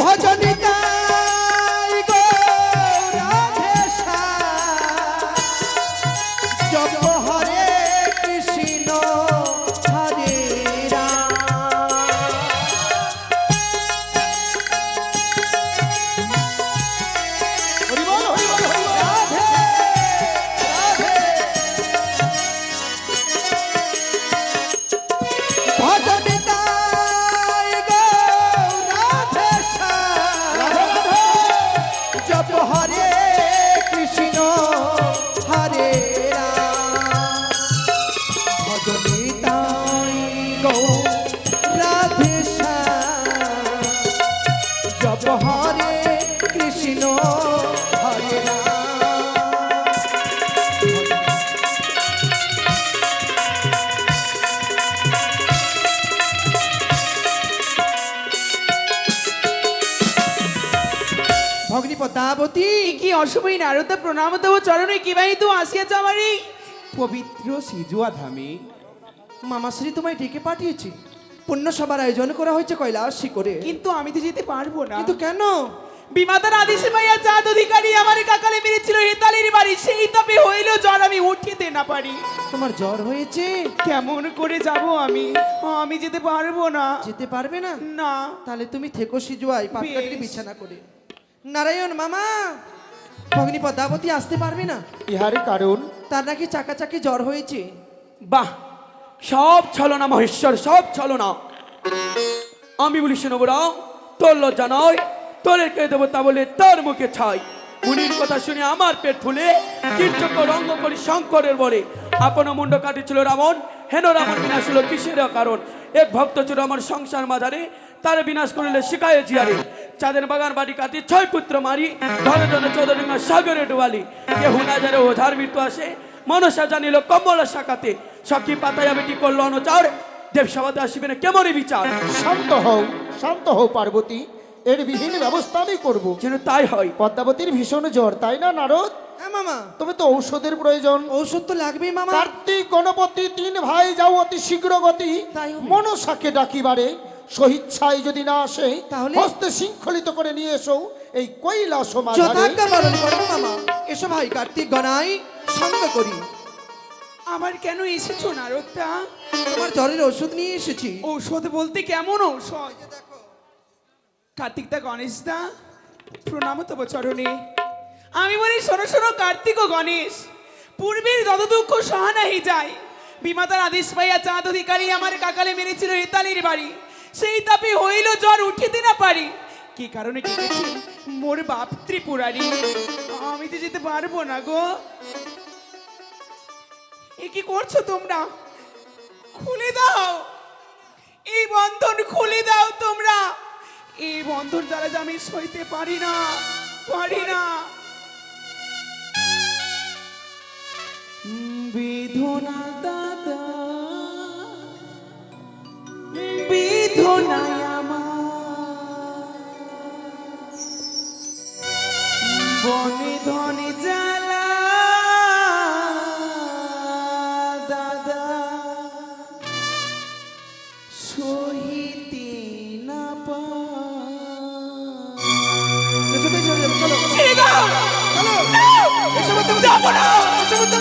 ভজনী তাই গো রাধেশা, জপ হরে কৃষ্ণ হরে রাম। হরি বল, হরি বল, হরি বল। রাধে রাধে। ভজনী তাই গো রাধেশা, জপ হরে কৃষ্ণ হরে রাম। ভজনী তাই গো রাধেশা, জপ হরে কৃষ্ণ হরে রাম। ভগ্নী পদ্মাবতী, কি অশুভই নারদা প্রণাম দেব চরণে, কি বাই তো আসিয়াছ আমারই পবিত্র সিজুয়া ধামে মামাশ্রী তোমায় ডেকে পাঠিয়েছি। পুণ্য সভার আয়োজন করা হয়েছে কৈলাস শিখরে। কিন্তু আমি তো যেতে পারবো না। কিন্তু কেন? বিমাতার আদেশে মাইয়া চাঁদ অধিকারী আমার কাকালে মেরেছিল হেতালির বাড়ি, সেই তবে হইল জ্বর, আমি উঠিতে না পারি। তোমার জ্বর হয়েছে? কেমন করে যাব আমি? আমি যেতে পারবো না। যেতে পারবে না? না। তাহলে তুমি থেকো সিজুয়ায় পাটকাটির বেশ। বিছানা করে। নারায়ণ মামা, ভগ্নী পদ্মাবতী আসতে পারবে না, ইহারে কারণ তার নাকি চাকাচাকি জ্বর হয়েছে। বাহ, সব ছলনা মহেশ্বর, সব ছলনা। আমি বলি শোনো বড়, তোর লজ্জা নয়, তোরের কে দেবতা বলে তার মুখে ছাই। মুনির কথা শুনে আমার পেট ফুলে কীর্তক রঙ্গ করি শঙ্করের বলে। আপন মুন্ড কাটিছিল রাবণ, হেন রাবণ বিনাশ হলো কিসের কারণ? এক ভক্ত ছিল আমার সংসার মাঝারে, তার বিনাশ করিলে শিকায়ে জিয়ারে। চাঁদের বাগান বাড়ি কাটি 6 পুত্র মারি, ধরে ধরে 14 ডিঙ্গা সাগরে ডুবালি। কেহু না জানে ওঝার মৃত্যু আসে, মনসা জানিল কমলা শাখাতে। সখী পাতায়া বেটি করল অনুচার, দেব সভাতে আসিবে না কেমনই বিচার। শান্ত হও পার্বতী, এর বিহীন ব্যবস্থা আমি করবো। যেন তাই হয়। পদ্মাবতীর ভীষণ জ্বর, তাই না নারদ? হ্যাঁ মামা, তবে তো ঔষধের প্রয়োজন। ঔষধ তো লাগবেই মামা। কার্তিক, গণপতি 3 ভাই যাও অতি শীঘ্র গতি, তাই হবে। মনসাকে ডাকিবারে। সহিচ্ছায় যদি না আসে, তাহলে? হস্তে শৃঙ্খলিত করে নিয়ে এসো এই কৈলাস মাঝারে। যথাজ্ঞা পালন করবো মামা। এসো ভাই কার্তিক গণাই, সঙ্গ করি। আবার কেন এসেছো নারদা? তোমার জ্বরের ওষুধ নিয়ে এসেছি। ঔষধ বলতে কেমন ঔষধ? কার্তিক দা, গণেশ দা, প্রণাম তব চরণে। আমি বলি শোনো শোনো কার্তিক ও গণেশ, পূর্বের যত দুঃখ সহা নাহি যায়। বিমাতার আদেশ পাইয়া চাঁদ অধিকারী আমার কাকালে মেরেছিল হেতালির বাড়ি, সেই তাপে হইল জ্বর, উঠিতে না পারি। কি কারণে কেটেছি মোর বাপ ত্রিপুরারি, আমি তো যেতে পারবো না গো। এ কি করছো তোমরা? খুলে দাও এই বন্ধন, খুলে দাও তোমরা। এই বন্ধন দ্বারা যে আমি সইতে পারি না, পারি না। বেদনা দাদা, বেদনায় আমার বনে ধনে জ্বালা,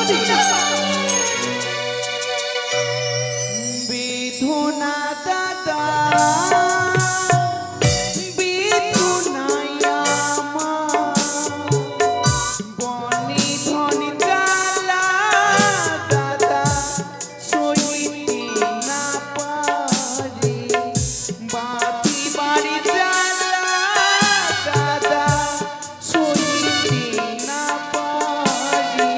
পদ্মাবতী বিধুনা দাদা বিধুনাইয়া মা বনি ধনি জ্বালা দাদা সইতে না পারি বাতি বাড়ি জ্বালা দাদা সইতে না পারি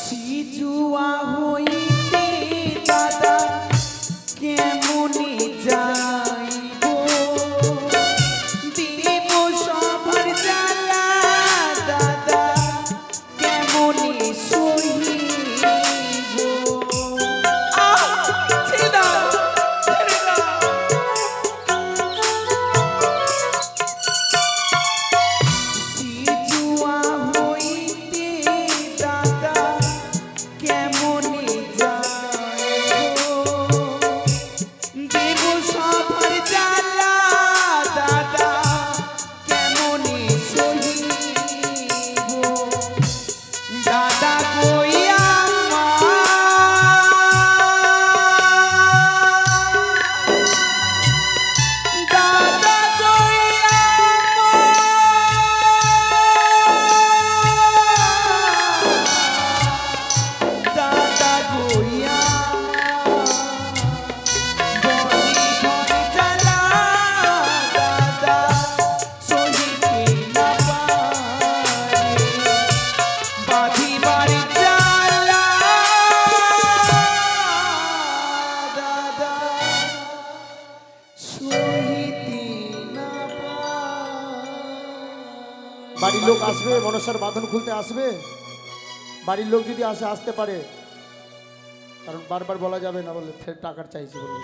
সিজুয়া হইতে দাদা কেমনি যাইব দিব সবার জ্বালা দাদা কেমনি সইব ছেড়ে দাও ছেড়ে দাও সিজুয়া হইতে দাদা কেমনি যাইব দেব সবার জ্বালা দাদা কেমনি সইব দাদা কইয়া মা দাদা কইয়া দাদা কইয়া বনি ধনি জ্বালা দাদা সইতে না পারি বাঁধি বাড়ি জ্বালা দাদা সইতে না পারি বাড়ির লোক আসবে, মনসার বাঁধন খুলতে আসবে। বাড়ির লোক যদি আসে আসতে পারে, কারণ বারবার বলা যাবে না, বলে ফের টাকার চাইছে বলে।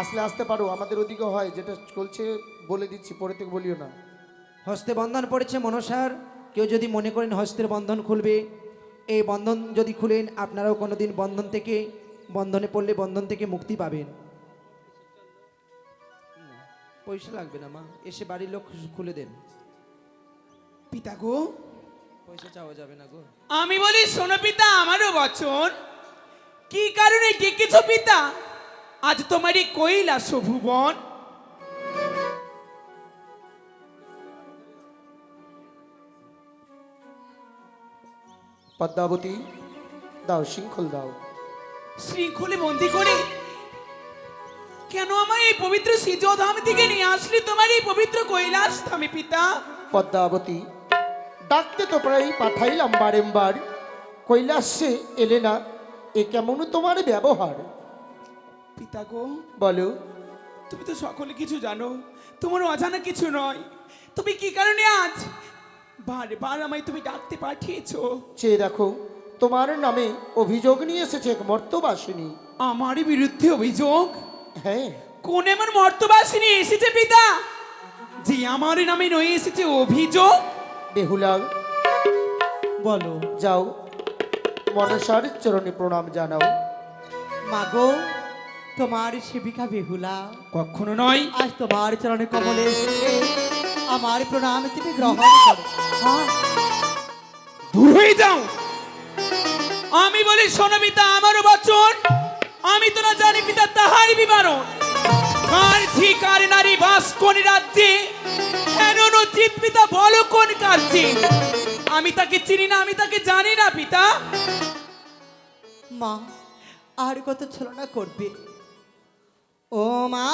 আসলে আসতে পারো, আমাদের ওদিকে হয়, যেটা চলছে বলে দিচ্ছি, পরে থেকে বলিও না। হস্তে বন্ধন পড়েছে মনসার, কেউ যদি মনে করেন হস্তের বন্ধন খুলবে, এই বন্ধন যদি খুলেন আপনারাও কোনোদিন বন্ধনে পড়লে বন্ধন থেকে মুক্তি পাবেন। পয়সা লাগবে না মা, এসে বাড়ির লোক খুলে দেন। পিতা গো পয়সা চাওয়া যাবে না গো। আমি বলি শোনো পিতা, আমারও বচন কি কারণে ডেকেছ পিতা? আজ তোমারই কৈলাস ভুবন পদ্মাবতী, দাও শৃঙ্খল দাও। শৃঙ্খলে বন্দি করে কেন আমায় এই পবিত্র সিজধাম থেকে নিয়ে আসলি তোমার এই পবিত্র কৈলাস ধামে পিতা? পদ্মাবতী, ডাকতে তো প্রায় পাঠাইলাম বারেম্বার, কৈলাসে এলে না, এ কেমন তোমার ব্যবহার? পিতা গো বলো। তুমি তো সকলে কিছু জানো, তোমার অজানা কিছু নয়। তুমি কি কারণে আজ বারবার আমায় তুমি ডাকতে পাঠিয়েছো? চেয়ে দেখো, তোমার নামে অভিযোগ নিয়ে এসেছে এক মর্তবাসিনী। আমার বিরুদ্ধে অভিযোগ? হ্যাঁ। কোন এমন মর্তবাসিনী এসেছে পিতা যে আমার নামে নয়ে এসেছে অভিযোগ? বেহুলা, বলো। যাও মনসার চরণে প্রণাম জানাও। মাগো, তোমার সেবিকা বেহুলা কখনো নয়। আজ তোমার চরণে কমলে এসেছে, আমার প্রণাম তুমি গ্রহণ করো। হ্যাঁ, দূর হয়ে যাও। আমি বলি শোনো পিতা, আমারও বচন আমি তো না জানি পিতা তাহারই বিবরণ। কার ঝিকার নারী বাস কোন রাজ্যে, হেন চিত পিতা বলো কোন কার্যে? আমি তাকে চিনি না, আমি তাকে জানি না পিতা। মা আর কত ছলনা করবে? ও মা,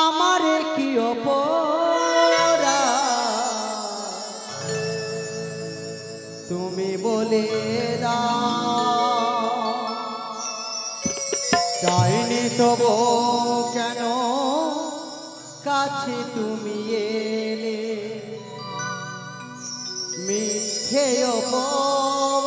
আমারে কি অপরাধ তুমি বলে দাও, চাইনি তবু কেন কাছে তুমি এলে, মিথ্যে অপমান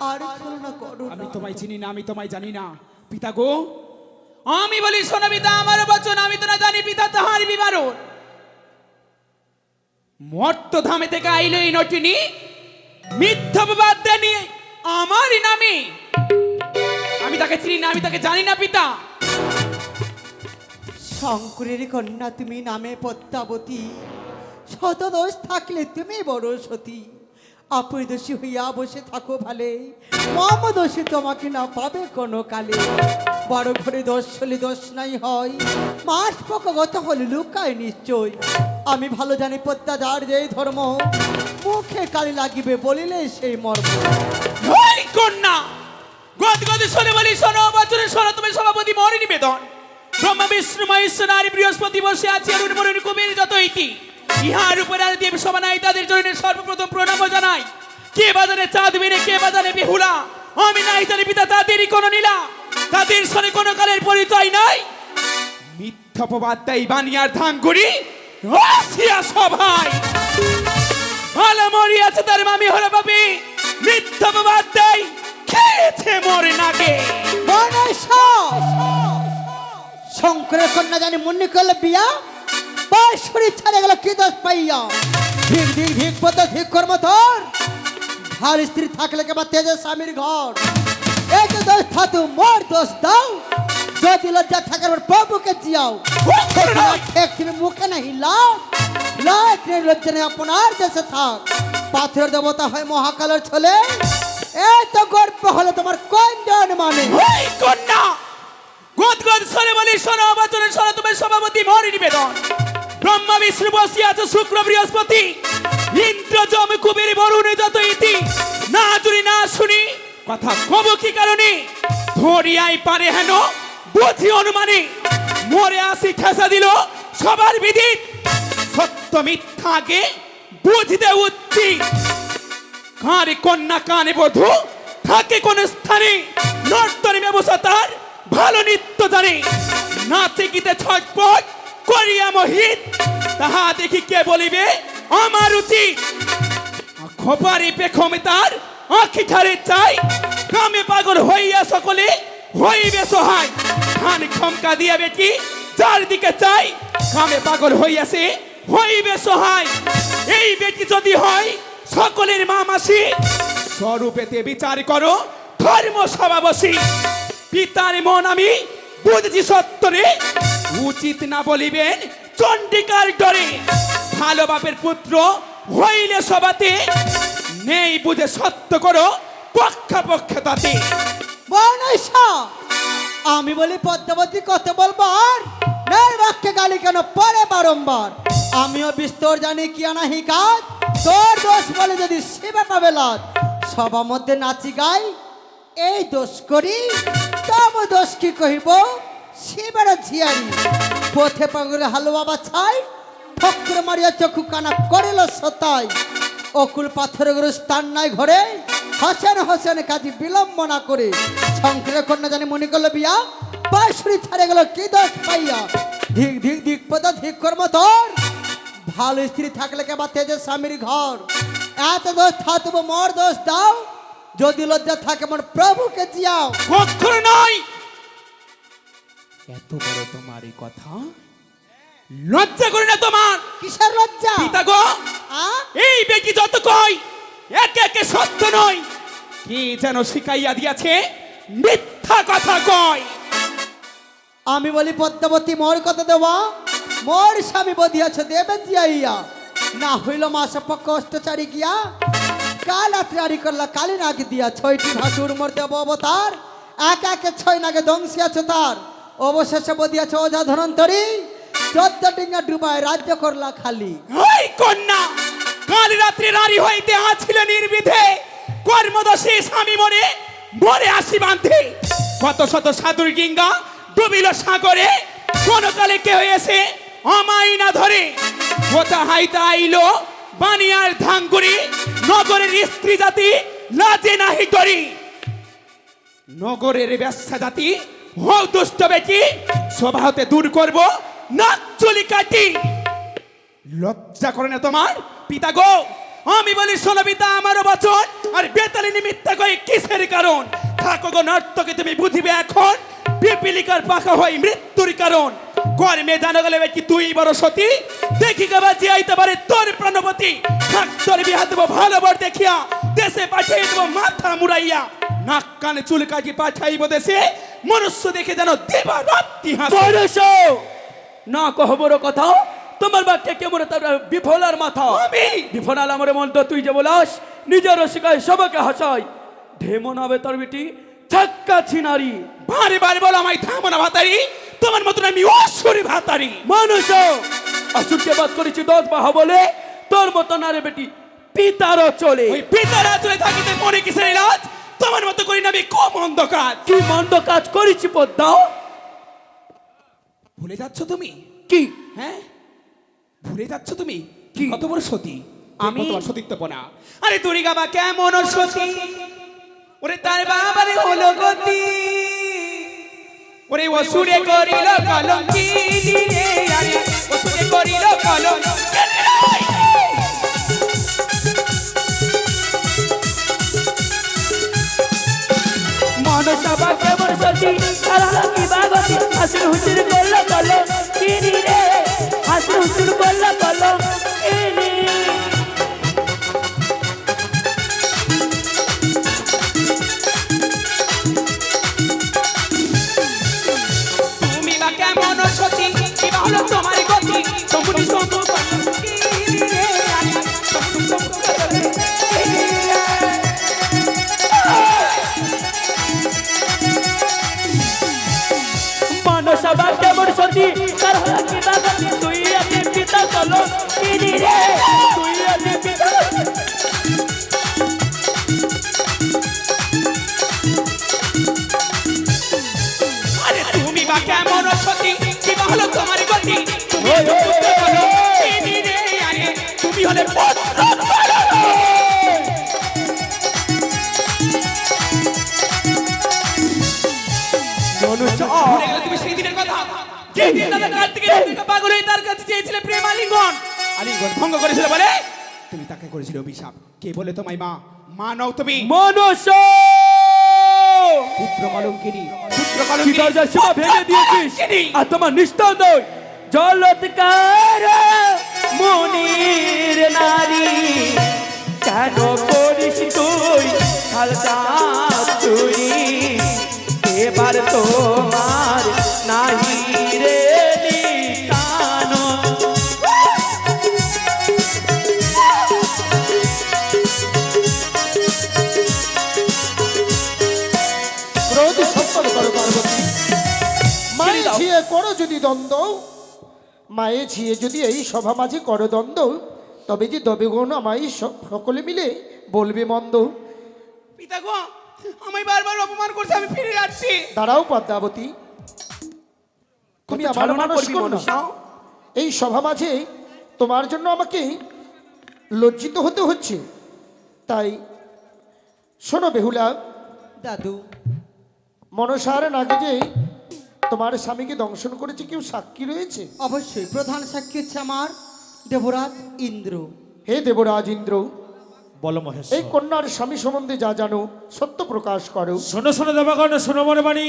আর তুলনা করো আমি না। তোমায় চিনি না, আমি তোমায় জানি না পিতা গো। আমি বলি শোনো পিতা, আমার বচন আমি তো না জানি পিতা তাহার বিবরণ। মর্ত ধামে থেকে আইলো এই নটিনী মিথ্যা বাদ দেনি আমারই নামে। আমি তাকে চিনি না, আমি তাকে জানি না পিতা। শঙ্করের কন্যা তুমি নামে পদ্মাবতী, শতদোষ থাকলে তুমি বড় সতী। অপরিদোষী হইয়া বসে থাকো ভালে, মম দোষী তোমাকে না পাবে কোনো কালে। বড় ঘরে দোষ হলে দোষ নাই হয়, মাস পকগত হলে লুকায় নিশ্চয়। আমি ভালো জানি পদ্মাদার যে ধর্ম, মুখে কালি লাগিবে বলিলে সেই মর্ম। ওই কন্যা গদ গদ শুনে বলি শোনো, বচনে শোনো তুমি সভাপতি মরি নিবেদন। ব্রহ্মা বিষ্ণু মহেশ্বর নারী বৃহস্পতি বসে আছে অরুণ মরুণ কুবের যত ইতি। ইহার উপরে আর দেব সভা নাই, তাদের জন্য সর্বপ্রথম প্রণাম জানাই। কে বাজারে চাঁদ বেড়ে, কে বাজারে বেহুলা, আমি নাই জানি পিতা তাদেরই কোনো নীলা। তাদের সঙ্গে কোনো কালের পরিচয় নাই। মিথ্যা অপবাদ দেয় বানিয়ার ধাঙ্গুড়ি আসিয়া সভায়। ভালো মরিয়াছে তার মামি হলো পাপি, মিথ্যা অপবাদ দেয় খেয়েছে মরে নাগে। শঙ্করের কন্যা জানি মুন্নি করলে বিয়া, পায় শরীর ছাড়ে গেল কি দোষ পাইয়া। ভিক ভিক ভিক পদ ভিক কর্ম তোর, ভার স্ত্রী থাকলে কেবা তেজে স্বামীর ঘর। এই তো দোষ থাতু মোর দোষ দাও, যদি লজ্জা থাকে আমার প্রভুকে জিয়াও। ঠিক তুমি মুখে নাহি লাভ, লাভ লজ্জা নেই আপনার দেশে থাক। পাথরের দেবতা হয় মহাকালের ছেলে, এই তো গর্ব হলো তোমার কোন জন মানে। ওই কন্যা গদ গদ সরে বলি শোনো, বচনে শোনো তুমি সভাপতি মরি নিবেদন। ব্রহ্মা বিষ্ণু বসিয়া আছে শুক্র বৃহস্পতি, ইন্দ্র যম কুবের বরুণে যত ইতি। না জুড়ি না শুনি কথা কব কি কারণে, ধরিয়াই পারে হেন বুঝি অনুমানে। মরে আসি ঠেসা দিল সবার বিদিত, সত্য মিথ্যা আগে বুঝিতে উচিত। কারে কন্যা কানে বধূ থাকে কোন স্থানে, নর্তনী ব্যবসা তার ভালো নৃত্য জানে। নাচে গীতে ছটপট করিয়া মোহিত, তাহা দেখি কে বলিবে আমার উচিত। খোপারি পেখমে তার আঁখি ঠারে চাই, কামে পাগল হইয়া সকলে হইবে সহায়। খান খমকা দিয়া বেটি যার দিকে চাই, কামে পাগল হইয়াছে হইবে সহায়। এই বেটি যদি হয় সকলের মা মাসি, স্বরূপেতে বিচার করো ধর্ম সভা বসি। পিতার মন আমি বুঝছি সত্তরে, উচিত না বলিবেন চণ্ডিকার ডরে। ভালো বাপের পুত্র হইলে সভাতে, নেই বুঝে সত্য করো পক্ষাপক্ষে তাতে। বর্ণাইশা, আমি বলি পদ্মাবতী কত বলবো আর নাই বাক্যে গালি কেন পরে বারংবার। আমিও বিস্তর জানি কি আনাহি কাজ, তোর দোষ বলে যদি সেবা পাবে লাজ। সবার মধ্যে নাচি গাই এই দোষ করি, তব দোষ কি কহিব সেবার ঝিয়ারি। পথে পাগলে হালুয়া বাছাই, ঠক্কর মারিয়া চক্ষু কানা করিল সতাই। অকুল পাথরের স্থান নাই ঘরে, হাসেন হাসেন কাজী বিলম্ব না করে। শঙ্করের কন্যা জানি মনে করলো বিয়া, বাঁশরি ছাড়ে গেল কি দোষ পাইয়া। ধিক ধিক ধিক পদ ধিক কর্ম তোর, ভালো স্ত্রী থাকলে কেবা তেজে স্বামীর ঘর। এত দোষ থাকব মোর দোষ দাও, যদি লজ্জা থাকে আমার প্রভুকে জিয়াও। কখনো নয়। এত বড় তোমার এই কথা, লজ্জা করে না তোমার? কিসের লজ্জা? পিতা গো, আ? এই বেটি যত কয় একে একে সত্য নয়। কি যেন শিখাইয়া দিয়াছে মিথ্যা কথা কয়। আমি বলি পদ্মাবতী মোর কথা দেওয়া, মোর স্বামী বধিয়াছ দেবে জিয়াইয়া। না হইল মাসা পক্ষ অষ্টচারী গিয়া, কাল রাত্রে আড়ি করলা কালী নাগে দিয়া। ছয়টি ভাসুর মোর দেব অবতার, এক একে ছয় নাগে দংশিয়াছ তার। অবশেষে বধিয়াছ ওঝা ধনন্তরী, 14 ডিঙ্গা ডুবায় রাজ্য করলা খালি। ওই কন্যা কাল রাত্রে নারী হইতে আছিল নির্বিধে, কর্মদোষে স্বামী মরে মরে আসি বান্ধে। কত শত সাধুর গিঙ্গা ডুবিল সাগরে, কোন কালে কে হয়েছে আমায় না ধরে। কোথা হাইতা আইলো বানিয়ার ধাঙ্গুরি, নগরের স্ত্রী জাতি লাজে নাহি ডরি। নগরের ব্যবসা জাতি হও দুষ্ট বেটি, সভা হতে দূর করব নাক চুলি কাটি। লজ্জা করে না তোমার? পিতা গো, আমি বলি শোনো পিতা, আমারও বচন আর বেতালি নিমিত্ত কই কিসের কারণ। থাকো গো নর্তকে তুমি বুঝিবে এখন, পিপিলিকার পাখা হয় মৃত্যুর কারণ। কর্মে জানা গেলে কি তুই বড় সতী, দেখি গবা যে আইতে পারে তোর প্রাণপতি। থাক তোর বিহা দেবো ভালো বর দেখিয়া, দেশে পাঠিয়ে দেবো মাথা মুড়াইয়া। নাক কানে চুল কাজি পাঠাইব দেশে, মনুষ্য দেখে যেন দেবা রাত্রি হাসে। পরেশো না কহ বড় কথা, তোমার বাক্যে কেমন তার বিফলার মাথা। আমি বিফলাল আমার মন তো তুই যে বলাস, নিজের শিকায় সবাকে হাসাই। ঢেমন হবে তোর বেটি ছাক্কা ছিনারি। বারে বারে বলো আমায় থামো না ভাতারি, তোমার মতন আমি অসুরি ভাতারি। মানুষ অসুরকে বাদ করেছি 10 বাহা বলে, তোর মতো না রে বেটি পিতারও চলে। ওই পিতারা চলে থাকিতে মনে কিসের ইলাজ, তোমার মতো করি না আমি কম অন্ধকার। কি মন্দ কাজ করেছি পদ্মাও? ভুলে যাচ্ছ তুমি? কি হ্যাঁ ভুলে যাচ্ছ তুমি? কি? কত বড় সতী আমি, আমি? তোমার সতীত্বপনা। আরে তুরি গাবা কেমন সতী, ওরে তার বাবারে হলো গতি। ওরে অসুরে করিল কলঙ্কিনী রে, আরে অসুরে করিল কলঙ্কিনী রে। মনসভা কেমন সতী তারা কি বাগতি, হাসির হুসির করল কল কিনি রে, হাসির হুসির করল কল কিনি। তুমি বা কেমন সতী, কি বা হলো তোমার গতি। সমুনি সমু কলঙ্কিনী রে, আরে সমুনি সমু কলঙ্কিনী রে। মনসভা কেমন সতী তারা কি বাগতি, তুই আগে পিতা কল কিনি রে, তুই আগে পিতা। আরে তুমি বা কেমন সতী, কি বা হলো তোমার গতি। তুমি পুত্র কলঙ্কিনী রে, আরে তুমি হলে পুত্র কলঙ্কিনী। ভুলে গেলে তুমি সেই দিনের কথা, যেদিন দাদা কার্তিকের দিকে পাগল হয়ে তার কাছে চেয়েছিলে প্রেম আলিঙ্গন। আলিঙ্গন ভঙ্গ করেছিল বলে তুমি তাকে করেছিলে অভিশাপ। কে বলে তোমায় মা? মা নও তুমি, মনুষ্য পুত্র কলঙ্কিনী। পুত্র কি কলঙ্কিনী দরজা সীমা ভেঙে দিয়েছিস, আর তোমার নিষ্ঠা নয়। জলৎকার মনির নারী, কেন করিস তুই হালকা তুই, এবার তোমার নাহি রে নিশানো। ক্রোধ সম্পদ করো পার্বতী। মায়ে দাও। ঝিয়ে করো যদি দ্বন্দ্ব, মায়ে ঝিয়ে যদি এই সভা মাঝে করো দ্বন্দ্ব, তবে যে দবে গণ আমায় সকলে মিলে বলবে মন্দ। পিতা গো, আমায় বারবার অপমান করছে, আমি ফিরে যাচ্ছি। দাঁড়াও পদ্মাবতী, তুমি কত আমার ছলনা মানুষ করবি করো না। মনুষ্য? এই সভা মাঝে তোমার জন্য আমাকে লজ্জিত হতে হচ্ছে। তাই শোনো বেহুলা, দাদু মনসার নাগে যে তোমার স্বামীকে দংশন করেছে কেউ সাক্ষী রয়েছে? অবশ্যই প্রধান সাক্ষী হচ্ছে আমার দেবরাজ ইন্দ্র। হে দেবরাজ ইন্দ্র, বলো মহেশ। এই কন্যার স্বামী সম্বন্ধে যা জানো সত্য প্রকাশ করো। শোনো শোনো দেবাগণ, শোনো মনে বাণী।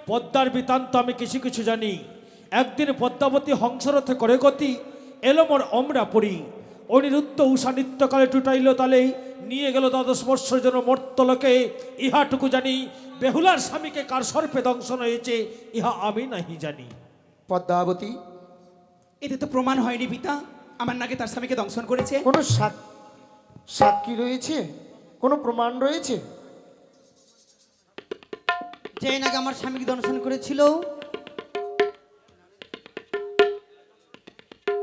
পদ্মার বৃত্তান্ত আমি কিছু কিছু জানি। একদিন পদ্মাবতী হংসরথে করে গতি, এলো মোর অমরাপুরী। অনিরুদ্ধ উষা নিত্যকালে টুটাইল তালে, নিয়ে গেল দ্বাদশ বর্ষের জন্য মর্তলোকে। ইহাটুকু জানি, বেহুলার স্বামীকে কার সর্পে দংশন হয়েছে ইহা আমি নাহি জানি। পদ্মাবতী, এতে তো প্রমাণ হয়নি পিতা, আমার নাকি তার স্বামীকে দংশন করেছে। কোনো সাক্ষী রয়েছে? কোনো প্রমাণ রয়েছে? যে নাকি আমার স্বামীকে দর্শন করেছিল,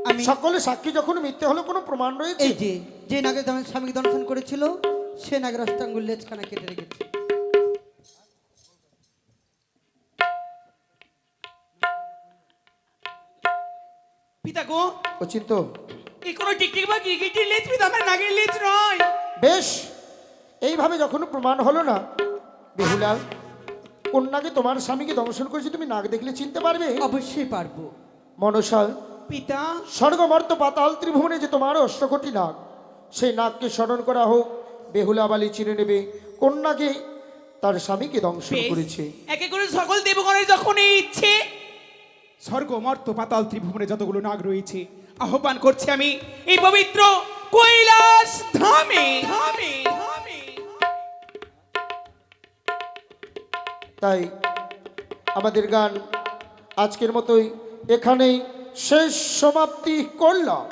আমি সকলে সাক্ষী যখন মিথ্যে হলো, কোনো প্রমাণ রয়েছে? এই যে নাকি আমার স্বামীকে দর্শন করেছিল, সে নাগের অষ্টাঙ্গুল লেজখানা কেটে রেখেছে। পিতা গো, অচিন্ত, এই কোনো টিকটিক বা গিরগিটির লেজ পিতা, আমার নাগের লেজ নয়। বেশ, এইভাবে যখন প্রমাণ হলো না বেহুলা, কন্যাকে তোমার স্বামীকে দংশন করেছে তুমি নাক দেখলে চিনতে পারবে? অবশ্যই পারবো। মনসা, পিতা স্বর্গ মর্ত পাতাল ত্রিভুবনে যে তোমার অষ্টকোটি নাগ, সেই নাগকে স্মরণ করা হোক, বেহুলা বালি চিনে নেবে। কন্যাকে তার স্বামীকে দংশন বেশ, করেছে। একে করে সকল দেবগণের যখন এই ইচ্ছে, স্বর্গ মর্ত পাতাল ত্রিভুবনে যতগুলো নাগ রয়েছে আহ্বান করছি আমি এই পবিত্র কৈলাস ধামে ধামে ধামে। তাই আমাদের গান আজকের মতোই এখানেই শেষ সমাপ্তি করলাম।